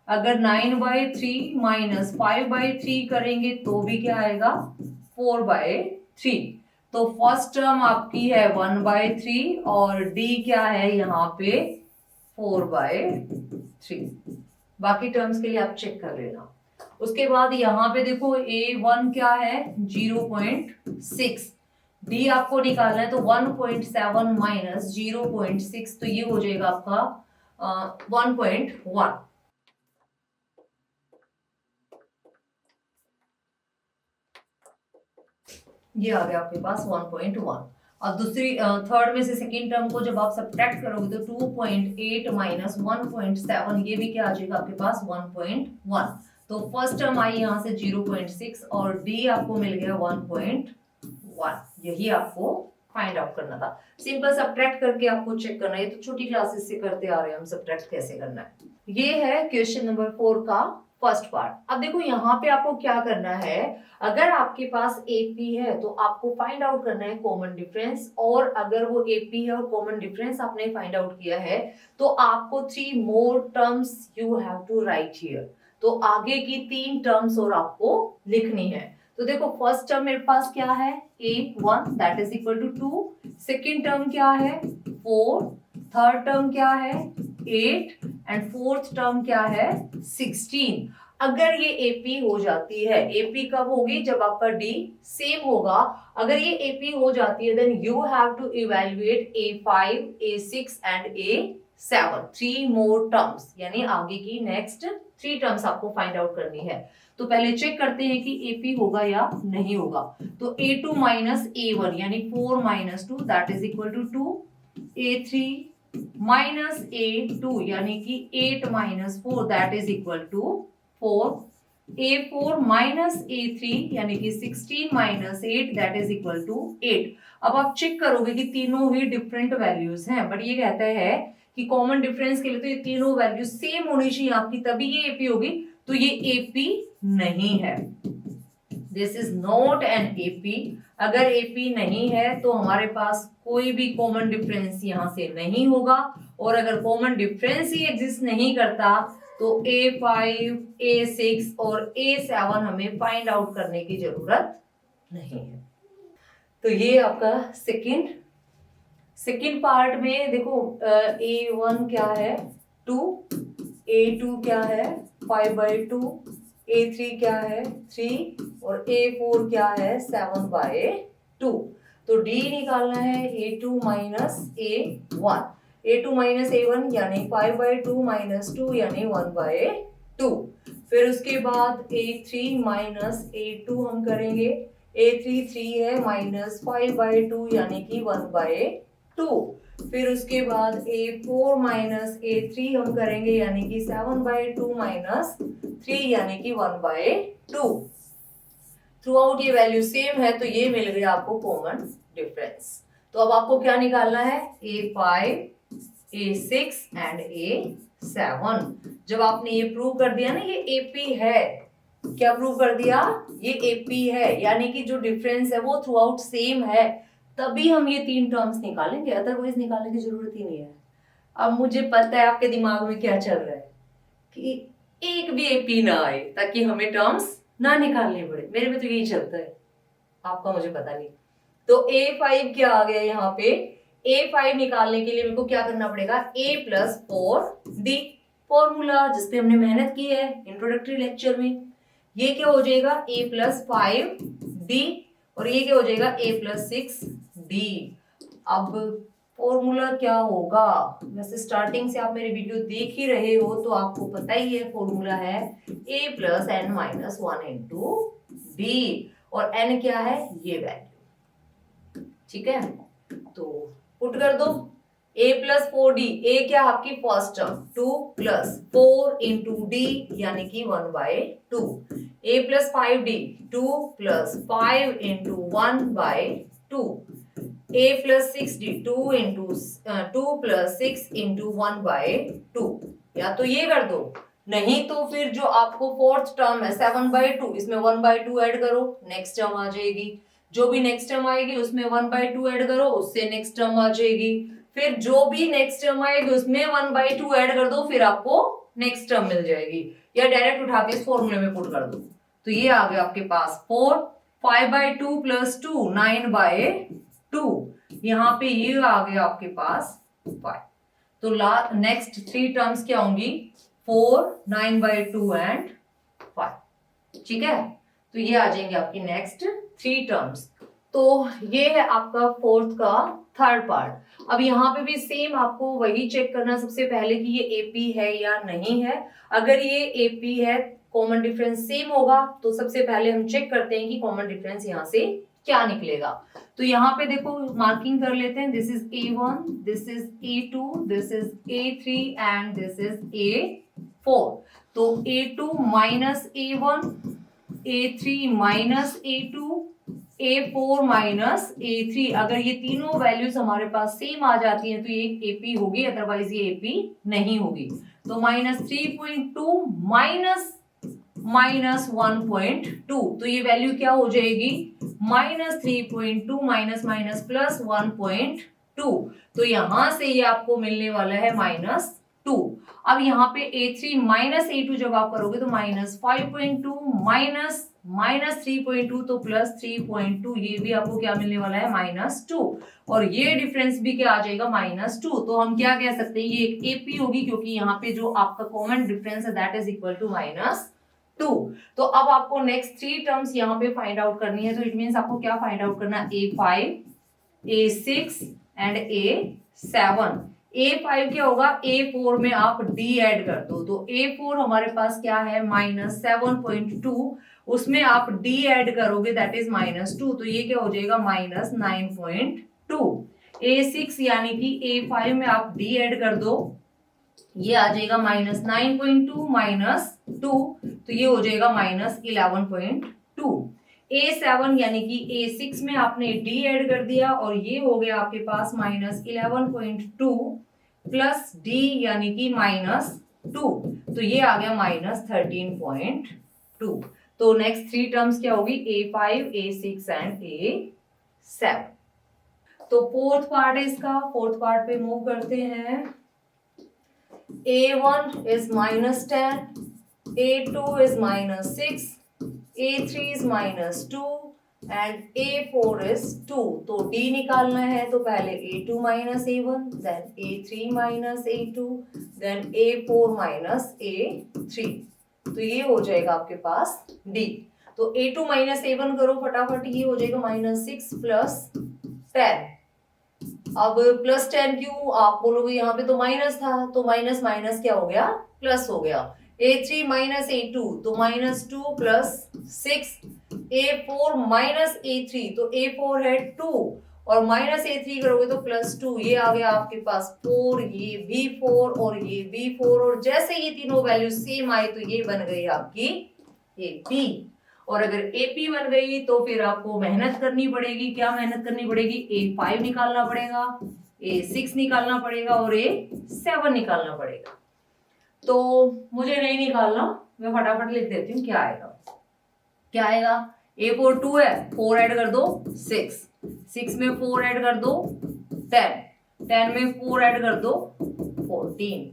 अगर 9/3 माइनस 5/3 करेंगे तो भी क्या आएगा 4/3। तो फर्स्ट टर्म आपकी है 1/3 और D क्या है यहाँ पे 4/3। बाकी टर्म्स के लिए आप चेक कर लेना। उसके बाद यहाँ पे देखो A1 क्या है 0.6 D आपको निकालना है तो 1.7 माइनस 0.6 तो ये हो जाएगा आपका 1.1। ये आ गया आपके पास 1.1। और दूसरी थर्ड में से सेकेंड टर्म को जब आप सब्ट्रैक्ट करोगे तो 2.8 माइनस 1.7, ये भी क्या आ जाएगा आपके पास 1.1। तो फर्स्ट टर्म आई यहाँ से 0.6 और डी आपको मिल गया 1.1। यही आपको फाइंड आउट करना था। सिंपल सब्ट्रैक्ट करके आपको चेक करना है, ये तो छोटी क्लासेस से करते आ रहे हैं हम सब्ट्रैक्ट कैसे करना है। ये है क्वेश्चन नंबर 4 का फर्स्ट पार्ट। अब देखो यहाँ पे आपको क्या करना है, अगर आपके पास एपी है तो आपको फाइंड आउट करना है कॉमन डिफरेंस, और अगर वो एपी है और कॉमन डिफरेंस आपने फाइंड आउट किया है तो आपको 3 more terms you have to write here. तो आगे की 3 टर्म्स और आपको लिखनी है। तो देखो फर्स्ट टर्म मेरे पास क्या है a1 that is equal to 2, second term क्या है 4, थर्ड टर्म क्या है 8 एंड फोर्थ टर्म क्या है 16। अगर ये एपी हो जाती है, एपी कब होगी जब आपका डी सेम होगा, अगर ये एपी हो जाती है then you have to evaluate a5 a6 and a7, 3 more terms, यानी आगे की नेक्स्ट 3 टर्म्स आपको फाइंड आउट करनी है। तो पहले चेक करते हैं कि एपी होगा या नहीं होगा। तो a2 माइनस a1 यानी 4 minus 2 that is equal to 2, a3 minus a2 यानी कि 8 minus 4 that is equal to 4, a4 minus a3 यानी कि 16 minus 8 that is equal to 8। अब आप चेक करोगे कि तीनों ही डिफरेंट वैल्यूज हैं, बट ये कहता है कि कॉमन डिफरेंस के लिए तो ये तीनों वैल्यूज सेम होनी चाहिए आपकी, तभी ये एपी होगी। तो ये एपी नहीं है, this is not an AP. अगर एपी नहीं है तो हमारे पास कोई भी कॉमन डिफरेंस यहां से नहीं होगा, और अगर कॉमन डिफरेंस ही एग्जिस्ट नहीं करता तो a5, a6 और a7 हमें फाइंड आउट करने की जरूरत नहीं है। तो ये आपका सेकेंड पार्ट में देखो a1 क्या है 2, a2 क्या है 5/2, a3 क्या है 3 और a4 क्या है 7/2। तो d निकालना है a2 minus a1, a2 minus a1 यानी 5/2 माइनस 2 यानी 1/2। फिर उसके बाद a3 माइनस a2 हम करेंगे, a3 3 है माइनस 5/2 यानी कि 1/2। फिर उसके बाद a4 माइनस a3 हम करेंगे यानी कि 7/2 माइनस 3 यानी कि 1/2। थ्रू आउट ये वैल्यू सेम है तो ये मिल गया आपको कॉमन डिफरेंस। तो अब आपको क्या निकालना है a5, a6 एंड a7। जब आपने ये प्रूव कर दिया ना ये एपी है, क्या प्रूव कर दिया ये एपी है, यानी कि जो डिफरेंस है वो थ्रू आउट सेम है, तभी हम ये 3 टर्म्स निकालेंगे, अदरवाइज निकालने की जरूरत ही नहीं है। अब मुझे पता है आपके दिमाग में क्या चल रहा है कि एक भी एपी ना आए ताकि हमें टर्म्स ना निकालने पड़े, मेरे में तो यही चलता है, आपका मुझे पता नहीं। तो a5 क्या आ गया यहाँ पे, a5 निकालने के लिए मेरे को क्या करना पड़ेगा a प्लस 4d, फॉर्मूला जिसपे हमने मेहनत की है इंट्रोडक्टरी लेक्चर में। ये क्या हो जाएगा a प्लस 5d और ये क्या हो जाएगा a प्लस 6d। अब फॉर्मूला क्या होगा, वैसे स्टार्टिंग से आप मेरे वीडियो देख ही रहे हो तो आपको पता ही है फॉर्मूला है a plus n minus 1 into d, और n क्या है ये वैल्यू, ठीक है। तो पुट कर दो a प्लस 4d, a क्या आपकी first term 2 plus 4 into d यानी कि 1/2, a plus 5d 2 plus 5 into 1/2, a plus 6d 2 into 2 plus 6 into 1/2। या तो ये कर दो, नहीं तो फिर जो आपको फोर्थ टर्म है 7/2 इसमें 1/2 ऐड करो, नेक्स्ट टर्म आ जाएगी। जो भी नेक्स्ट टर्म आएगी उसमें 1/2 ऐड करो, उससे नेक्स्ट टर्म आ जाएगी। फिर जो भी नेक्स्ट टर्म आएगी उसमें 1/2 ऐड कर दो, फिर आपको नेक्स्ट टर्म मिल जाएगी, या डायरेक्ट उठा के इस फॉर्मूले में पुट कर दो। तो ये आ गया आपके पास 4, 5/2 प्लस 2 9/2, यहाँ पे ये आ गया आपके पास 5। तो नेक्स्ट 3 टर्म्स क्या होंगी 4, 9/2 एंड 5, ठीक है। तो ये आ जाएंगे आपकी नेक्स्ट 3 टर्म्स। तो ये है आपका फोर्थ का थर्ड पार्ट। अब यहाँ पे भी सेम आपको वही चेक करना सबसे पहले कि ये एपी है या नहीं है। अगर ये एपी है, कॉमन डिफरेंस सेम होगा, तो सबसे पहले हम चेक करते हैं कि कॉमन डिफरेंस यहाँ से क्या निकलेगा। तो यहाँ पे देखो मार्किंग कर लेते हैं, this is A1, this is A2, this is A3 and this is A4। तो A2 minus A1, A3 minus A2, A4 minus A3। अगर ये तीनों वैल्यूज हमारे पास सेम आ जाती हैं तो ये AP होगी, अदरवाइज ये AP नहीं होगी। तो -3.2 माइनस -1.2, तो ये वैल्यू क्या हो जाएगी, -3.2 माइनस माइनस प्लस 1.2। तो यहां से ये आपको मिलने वाला है -2। अब यहाँ पे A3 माइनस A2 जब आप करोगे तो -5.2 माइनस -3.2 तो +3.2, ये भी आपको क्या मिलने वाला है, -2। और ये डिफरेंस भी क्या आ जाएगा, -2। तो हम क्या कह सकते हैं, ये एक AP होगी, क्योंकि यहाँ पे जो आपका कॉमन डिफरेंस है दैट इज इक्वल टू -2। तो अब आपको नेक्स्ट 3 टर्म्स यहाँ पे फाइंड आउट करनी है। तो इट मींस आपको क्या फाइंड आउट करना है, A5, A6 and A7। A5 क्या होगा, A4 में आप D ऐड कर दो। तो A4 हमारे पास क्या है, -7.2, उसमें आप D ऐड करोगे दैट इज -2, तो ये क्या हो जाएगा, -9.2। A6 यानी कि A5 में आप D ऐड कर दो, ये आ जाएगा -9.2 -2, तो ये हो जाएगा -11.2। A7 यानी कि A6 में आपने D ऐड कर दिया और ये हो गया आपके पास -11.2 प्लस D यानी कि -2, तो ये आ गया -13.2। तो नेक्स्ट 3 टर्म्स क्या होगी, A5, A6 एंड A7। तो फोर्थ पार्ट है इसका, फोर्थ पार्ट पे मूव करते हैं। A1 is -10, A2 is -6, A3 is -2 and A4 is 2। तो D निकालना है तो पहले A2 minus A1, then A3 minus A2, then A4 minus A3। तो ये हो जाएगा आपके पास D। तो A2 माइनस A1 करो फटाफट, ये हो जाएगा -6 प्लस 10। अब +10 क्यों, आप बोलोगे यहाँ पे तो माइनस था, तो माइनस माइनस क्या हो गया, प्लस हो गया। A3 माइनस A2 तो -2 प्लस 6, A4 माइनस A3 तो A4 है 2 और माइनस A3 करोगे तो +2, ये आ गया आपके पास 4, ये भी 4 और ये भी 4। और जैसे ये तीनों वैल्यू सेम आए तो ये बन गई आपकी AP। और अगर AP बन गई तो फिर आपको मेहनत करनी पड़ेगी, क्या मेहनत करनी पड़ेगी, A5 निकालना पड़ेगा, A6 निकालना पड़ेगा और A7 निकालना पड़ेगा। तो मुझे नहीं निकालना, मैं फटाफट लिख देती हूँ क्या आएगा। क्या आएगा, A4 2 है, 4 ऐड कर दो 6, 6 में 4 ऐड कर दो 10, 10 में 4 ऐड कर दो 14।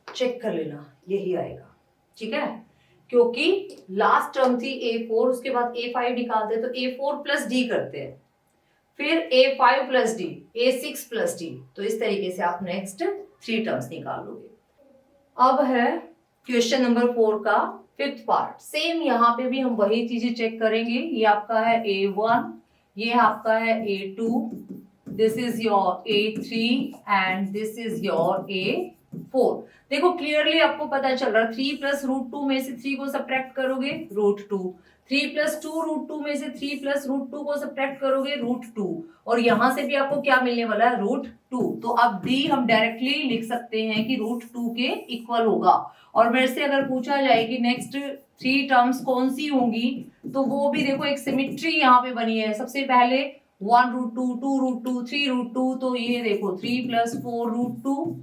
चेक कर लेना, यही आएगा, ठीक है। क्योंकि लास्ट टर्म थी A4, उसके बाद A5 निकालते तो A4 प्लस D करते हैं, फिर A5 plus D, A6 plus D। तो इस तरीके से आप नेक्स्ट 3 टर्म्स निकाल लोगे। अब है क्वेश्चन नंबर 4 का 5th पार्ट। सेम यहाँ पे भी हम वही चीजें चेक करेंगे। ये आपका है A1, ये आपका है A2, this is your A3 and this is your A4। देखो क्लियरली आपको पता चल रहा है, 3 प्लस √2 में से 3 को सब्ट्रैक्ट करोगे √2, 3 प्लस 2 √2 में से 3 प्लस √2 को सब्ट्रैक्ट करोगे √2, और यहां से भी आपको क्या मिलने वाला है, √2। तो अब D हम डायरेक्टली लिख सकते हैं कि √2 के इक्वल होगा। और मेरे से अगर पूछा जाए कि नेक्स्ट 3 टर्म्स कौन सी होंगी, तो वो भी देखो एक सिमिट्री यहाँ पे बनी है। सबसे पहले 1 √2, 2 √2, 3 √2, तो ये देखो 3 प्लस 4 √2,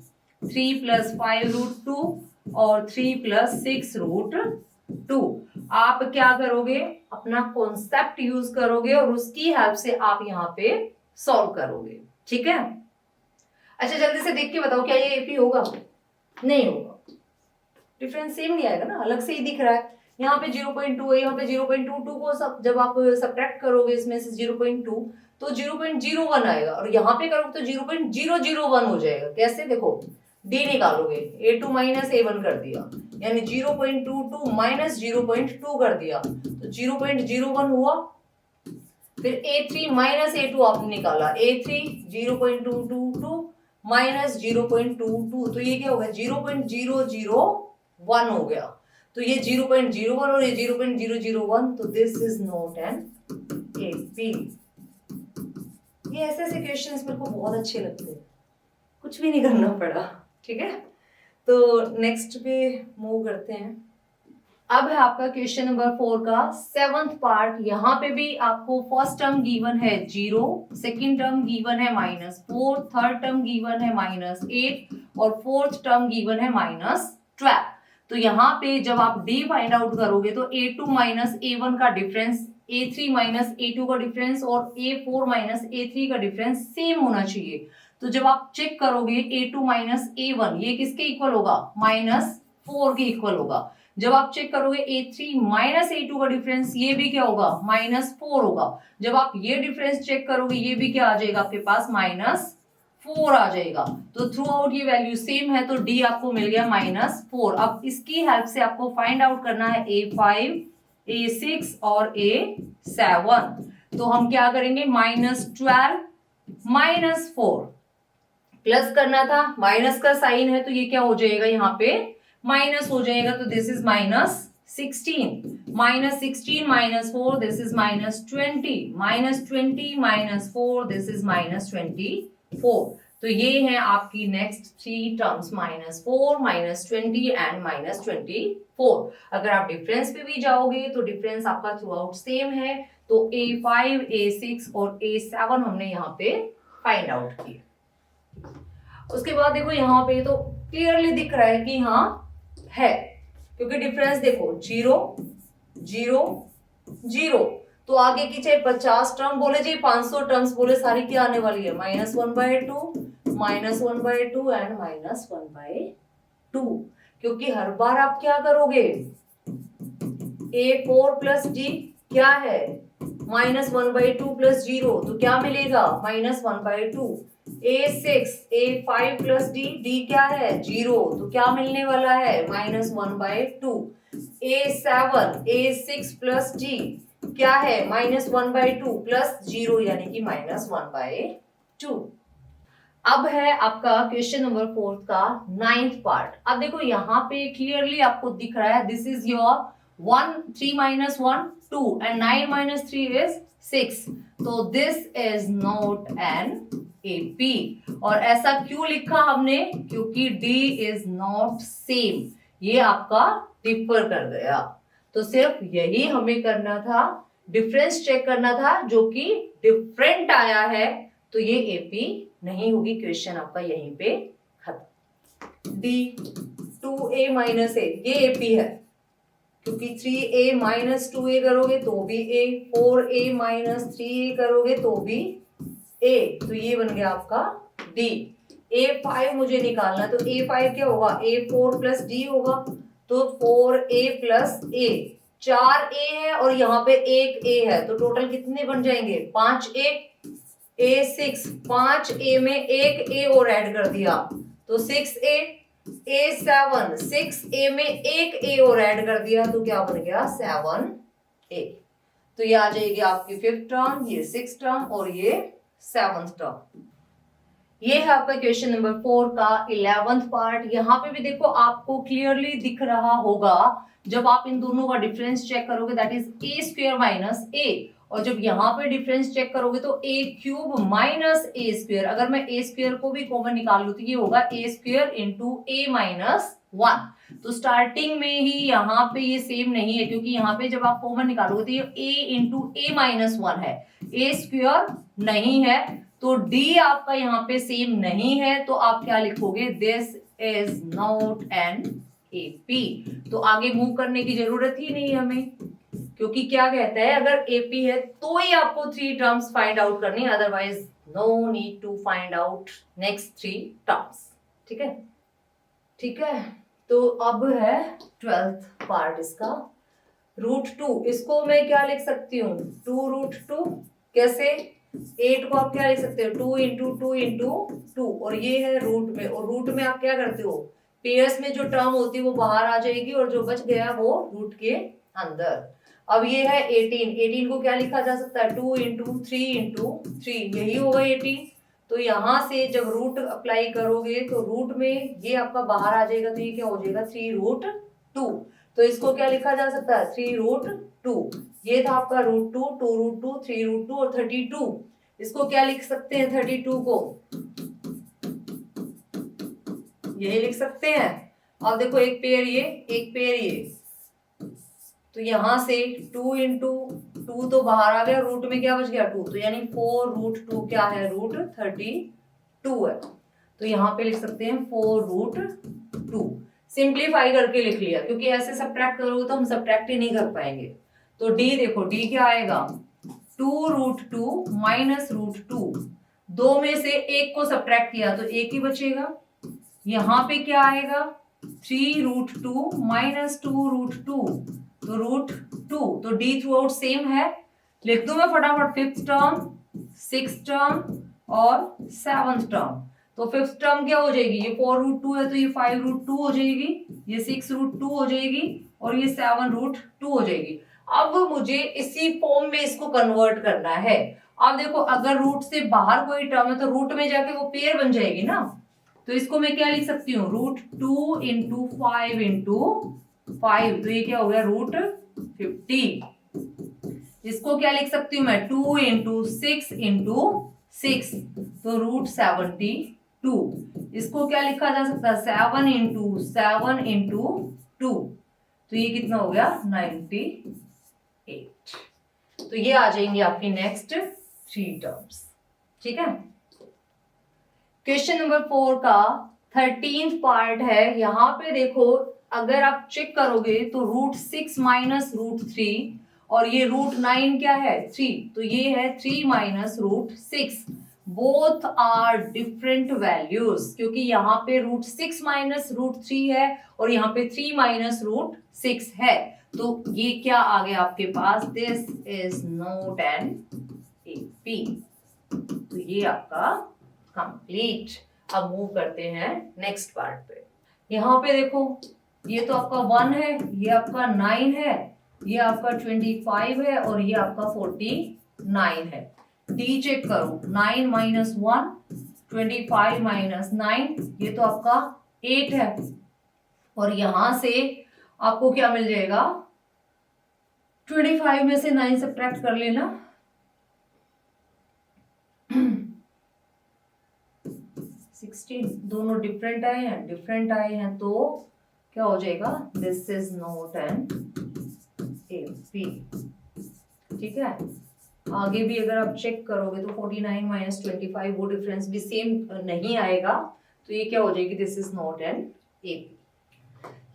3 प्लस 5 √2 और 3 प्लस 6 √2। आप क्या करोगे, अपना कॉन्सेप्ट यूज करोगे और उसकी हेल्प से आप यहाँ पे सॉल्व करोगे, ठीक है। अच्छा जल्दी से देख के बताओ, क्या ये AP होगा, नहीं होगा, डिफरेंस सेम नहीं आएगा ना, अलग से ही दिख रहा है। यहाँ पे 0.2 है, यहाँ पे 0.22 को जब आप सब्ट्रैक्ट करोगे इसमें से 0.2 तो 0.01 आएगा, और यहाँ पे करोगे तो 0.001 हो जाएगा। कैसे, देखो D निकालोगे, A2 माइनस A1 कर दिया, यानी 0.22 माइनस 0.2 कर दिया तो 0.01 हुआ। फिर A3 माइनस A2 आपने निकाला, A3 0.222 माइनस 0.22, तो ये क्या होगा, 0.001 हो गया। तो ये 0.01 और ये 0.001, तो this is not an B. ये ऐसे ऐसे क्वेश्चंस मेरे को बहुत अच्छे लगते हैं, कुछ भी नहीं करना पड़ा। ठीक है, तो नेक्स्ट पे मूव करते हैं। अब है आपका क्वेश्चन नंबर 4 का 7th पार्ट। यहाँ पे भी आपको फर्स्ट टर्म गिवन है 0, सेकंड टर्म गिवन है -4, थर्ड टर्म गिवन है -8 और फोर्थ टर्म गिवन है -12। तो यहाँ पे जब आप d फाइंड आउट करोगे तो a2 माइनस a1 का डिफरेंस, a3 माइनस a2 का डिफरेंस और a4 माइनस a3 का डिफरेंस सेम होना चाहिए। तो जब आप चेक करोगे a2 माइनस a1 ये किसके इक्वल होगा, -4 के इक्वल होगा। जब आप चेक करोगे a3 माइनस a2 का डिफरेंस ये भी क्या होगा, -4 होगा। जब आप ये डिफरेंस चेक करोगे ये भी क्या आ जाएगा आपके पास, -4 आ जाएगा। तो थ्रू आउट ये वैल्यू सेम है, तो d आपको मिल गया -4। अब इसकी हेल्प से आपको फाइंड आउट करना है a5, a6 और a7। तो हम क्या करेंगे, -12 -4 प्लस करना था, माइनस का साइन है तो ये क्या हो जाएगा, यहाँ पे माइनस हो जाएगा। तो this is -16, -16 -4 this is -20, -20 -4 this is -24। तो ये है आपकी नेक्स्ट 3 टर्म्स, -4 -20 एंड -24। अगर आप डिफरेंस पे भी जाओगे तो डिफरेंस आपका थ्रू आउट सेम है। तो a5, a6 और a7 हमने यहाँ पे फाइंड आउट किया। उसके बाद देखो यहाँ पे तो क्लियरली दिख रहा है कि हाँ है, क्योंकि डिफरेंस देखो 0 0 0। तो आगे की चाहे 50 टर्म बोले चाहे 500 टर्म्स बोले, सारी क्या आने वाली है, -1/2 -1/2 एंड -1/2। क्योंकि हर बार आप क्या करोगे, a4 प्लस d क्या है, -1/2 प्लस 0 तो क्या मिलेगा, -1/2। a6 a5 प्लस d क्या है, 0 तो क्या मिलने वाला है, -1/2। a7 a6 प्लस d क्या है, -1/2 प्लस 0 यानी कि -1/2। अब है आपका क्वेश्चन नंबर 4 का 9th पार्ट। अब देखो यहाँ पे क्लियरली आपको दिख रहा है, this is your 1 3 - 1 2 and 9 - 3 is 6। तो this is not N AP। और ऐसा क्यों लिखा हमने, क्योंकि D इज नॉट सेम, ये आपका डिफर कर गया। तो सिर्फ यही हमें करना था, डिफरेंस चेक करना था, जो कि डिफरेंट आया है तो ये AP नहीं होगी। क्वेश्चन आपका यहीं पे खत्म। D 2A - A ये AP है, क्योंकि 3A - 2A करोगे तो भी A, 4A - 3A करोगे तो भी A, तो ये बन गया आपका D। A5 मुझे निकालना, तो A5 क्या होगा, A4 प्लस D होगा, तो 4A प्लस A, 4A है और यहाँ पे 1A है, तो टोटल कितने बन जाएंगे, 5A। A6 5A में 1A और ऐड कर दिया तो 6A। A7 6A में 1A और ऐड कर दिया तो क्या बन गया, 7A। तो ये आ जाएगी आपकी 5th टर्म, ये 6th टर्म और ये 7th टर्म। ये है आपका क्वेश्चन नंबर 4 का 11th पार्ट। यहाँ पे भी देखो आपको क्लियरली दिख रहा होगा, जब आप इन दोनों का डिफरेंस चेक करोगे that is a² minus a, और जब यहाँ पे डिफरेंस चेक करोगे तो a³ माइनस a²। अगर मैं a² को भी कॉमन निकाल लूं तो ये होगा a² इंटू a माइनस 1। तो स्टार्टिंग में ही यहाँ पे ये सेम नहीं है, क्योंकि यहाँ पे जब आप कॉमन निकालोगे तो ये a इंटू a माइनस 1 है, a² नहीं है। तो D आपका यहाँ पे सेम नहीं है, तो आप क्या लिखोगे, this is not N AP। तो आगे मूव करने की जरूरत ही नहीं हमें, क्योंकि क्या कहता है, अगर AP है तो ही आपको 3 टर्म्स फाइंड आउट करनी, otherwise no need to find out next 3 terms. ठीक है, ठीक है। तो अब है 12th पार्ट इसका, √2। इसको मैं क्या लिख सकती हूँ, 2√2। कैसे, 8 को आप क्या लिख सकते हो, 2 इंटू 2 इंटू 2, और ये है रूट में, और रूट में आप क्या करते हो, पेयर्स में जो टर्म होती है वो बाहर आ जाएगी और जो बच गया वो रूट के अंदर। अब ये है 18, 18 को क्या लिखा जा सकता है, 2 इंटू 3 इंटू 3, यही होगा 18। तो यहां से जब रूट अप्लाई करोगे तो रूट में ये आपका बाहर आ जाएगा, तो ये क्या हो जाएगा, 3√2। तो इसको क्या लिखा जा सकता है 3√2। ये था आपका √2, 2√2, 3√2 और 32। इसको क्या लिख सकते हैं 32 को, यही लिख सकते हैं। अब देखो एक पेयर ये, एक पेयर ये, तो यहां से 2 इंटू 2 तो बाहर आ गया, रूट में क्या बच गया 2, तो यानी 4√2 क्या है √32 है। तो यहाँ पे लिख सकते हैं 4√2। सिंप्लीफाई करके लिख लिया, क्योंकि ऐसे सब्ट्रैक्ट करोगे तो हम सब्ट्रैक्ट ही नहीं कर पाएंगे। तो डी देखो, डी क्या आएगा 2√2 माइनस √2, दो में से एक को सब्ट्रैक्ट किया तो एक ही बचेगा। यहाँ पे क्या आएगा 3√2 माइनस 2√2, तो √2, तो डी थ्रू आउट सेम है। लिख दूं मैं फटाफट, 5th टर्म, 6th टर्म और 7th टर्म। तो 5th टर्म क्या हो जाएगी, ये 4√2 है तो ये 5√2 हो जाएगी, ये 6√2 हो जाएगी और ये 7√2 हो जाएगी। अब मुझे इसी फॉर्म में इसको कन्वर्ट करना है। अब देखो अगर रूट से बाहर कोई टर्म है तो रूट में जाके वो पेयर बन जाएगी ना, तो इसको मैं क्या लिख सकती हूँ √2 इंटू 5 इंटू 5, तो ये क्या हो गया √50। इसको क्या लिख सकती हूँ मैं 2 इंटू 6 इंटू 6, तो √72। इसको क्या लिखा जा सकता है 7 इंटू 7 इंटू 2, तो ये कितना हो गया 98। तो ये आ जाएंगे आपकी नेक्स्ट 3 टर्म्स। ठीक है, क्वेश्चन नंबर 4 का 13th पार्ट है। यहाँ पे देखो अगर आप चेक करोगे तो √6 माइनस √3 और ये √9 क्या है 3, तो ये है 3 minus √6। Both are different values, क्योंकि यहाँ पे √6 माइनस √3 है और यहाँ पे 3 माइनस √6 है। तो ये क्या आ गया आपके पास, this is not an AP. तो ये आपका कंप्लीट। अब मूव करते हैं नेक्स्ट पार्ट पे। यहाँ पे देखो ये तो आपका 1 है, ये आपका 9 है, ये आपका 25 है और ये आपका 49 है। डी चेक करो, 9 माइनस 1, 25 माइनस 9, ये तो आपका 8 है और यहां से आपको क्या मिल जाएगा 25 में से 9 सब्ट्रैक्ट कर लेना, 16, दोनों डिफरेंट आए हैं, डिफरेंट आए हैं तो क्या हो जाएगा this is not an AP. ठीक है, आगे भी अगर आप चेक करोगे तो 49 माइनस 25 वो डिफरेंस भी सेम नहीं आएगा, तो ये क्या हो जाएगी this is not an AP.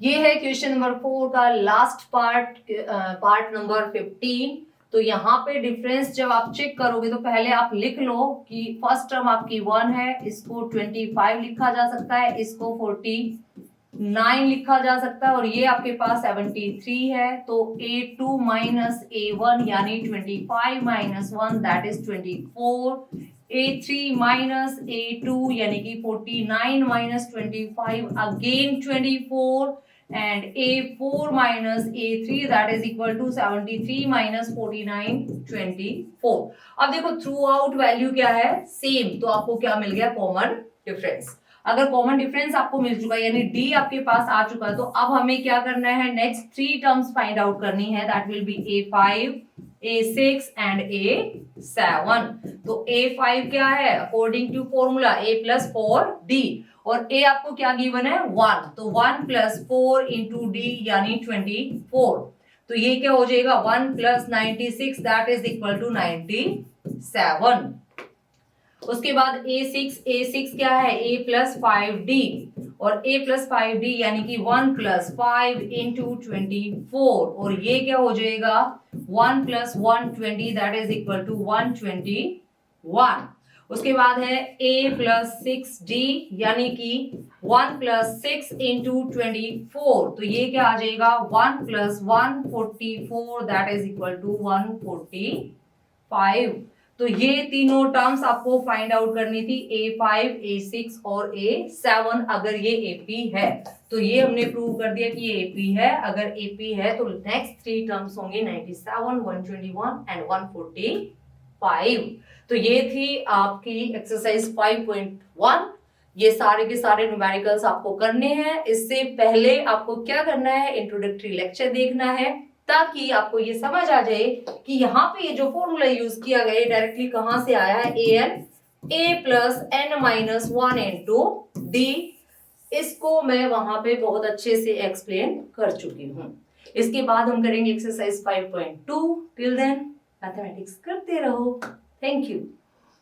ये है क्वेश्चन नंबर 4 का लास्ट पार्ट, पार्ट नंबर 15। तो यहाँ पे डिफरेंस जब आप चेक करोगे तो पहले आप लिख लो कि फर्स्ट टर्म आपकी 1 है, इसको 25 लिखा जा सकता है, इसको 49 लिखा जा सकता है और ये आपके पास 73 है। तो A2 माइनस A1 यानी 25 minus 1 that is 24, A3 minus A2 यानी कि 49 minus 25 again 24 and A4 minus A3 that is equal to 73 minus 49 24। अब देखो थ्रू आउट वैल्यू क्या है सेम, तो आपको क्या मिल गया कॉमन डिफरेंस। अगर कॉमन डिफरेंस आपको मिल चुका है यानी डी आपके पास आ चुका है, तो अब हमें क्या करना है नेक्स्ट 3 टर्म्स फाइंड आउट करनी है, that will be A5, A6 and A7। तो A5 क्या है according to formula A plus 4D और A आपको क्या गिवन है 1, तो 1 प्लस 4 इंटू डी यानी 24। तो ये क्या हो जाएगा 1 plus 96 that is equal to 97। उसके बाद A6 क्या है A प्लस 5D और A प्लस 5D यानी कि 1 प्लस 5 इंटू 24 और ये क्या हो जाएगा 1 plus 120 that is equal to 121। उसके बाद है A प्लस 6D यानी कि 1 प्लस 6 इंटू 24, तो ये क्या आ जाएगा 1 plus 144 that is equal to 145। तो ये तीनों टर्म्स आपको फाइंड आउट करनी थी A5, A6 और A7 अगर ये AP है। तो ये हमने प्रूव कर दिया कि ये AP है। अगर AP है तो नेक्स्ट 3 टर्म्स होंगे 97, 121 एंड 145। तो ये थी आपकी एक्सरसाइज 5.1। ये सारे के सारे न्यूमेरिकल्स आपको करने हैं। इससे पहले आपको क्या करना है, इंट्रोडक्टरी लेक्चर देखना है ताकि आपको ये समझ आ जाए कि यहाँ पे ये जो फॉर्मूला यूज किया गया डायरेक्टली कहाँ से आया है, a plus n minus one into d. इसको मैं वहां पे बहुत अच्छे से एक्सप्लेन कर चुकी हूँ। इसके बाद हम करेंगे एक्सरसाइज 5.2। टिल देन मैथमेटिक्स करते रहो। Thank you.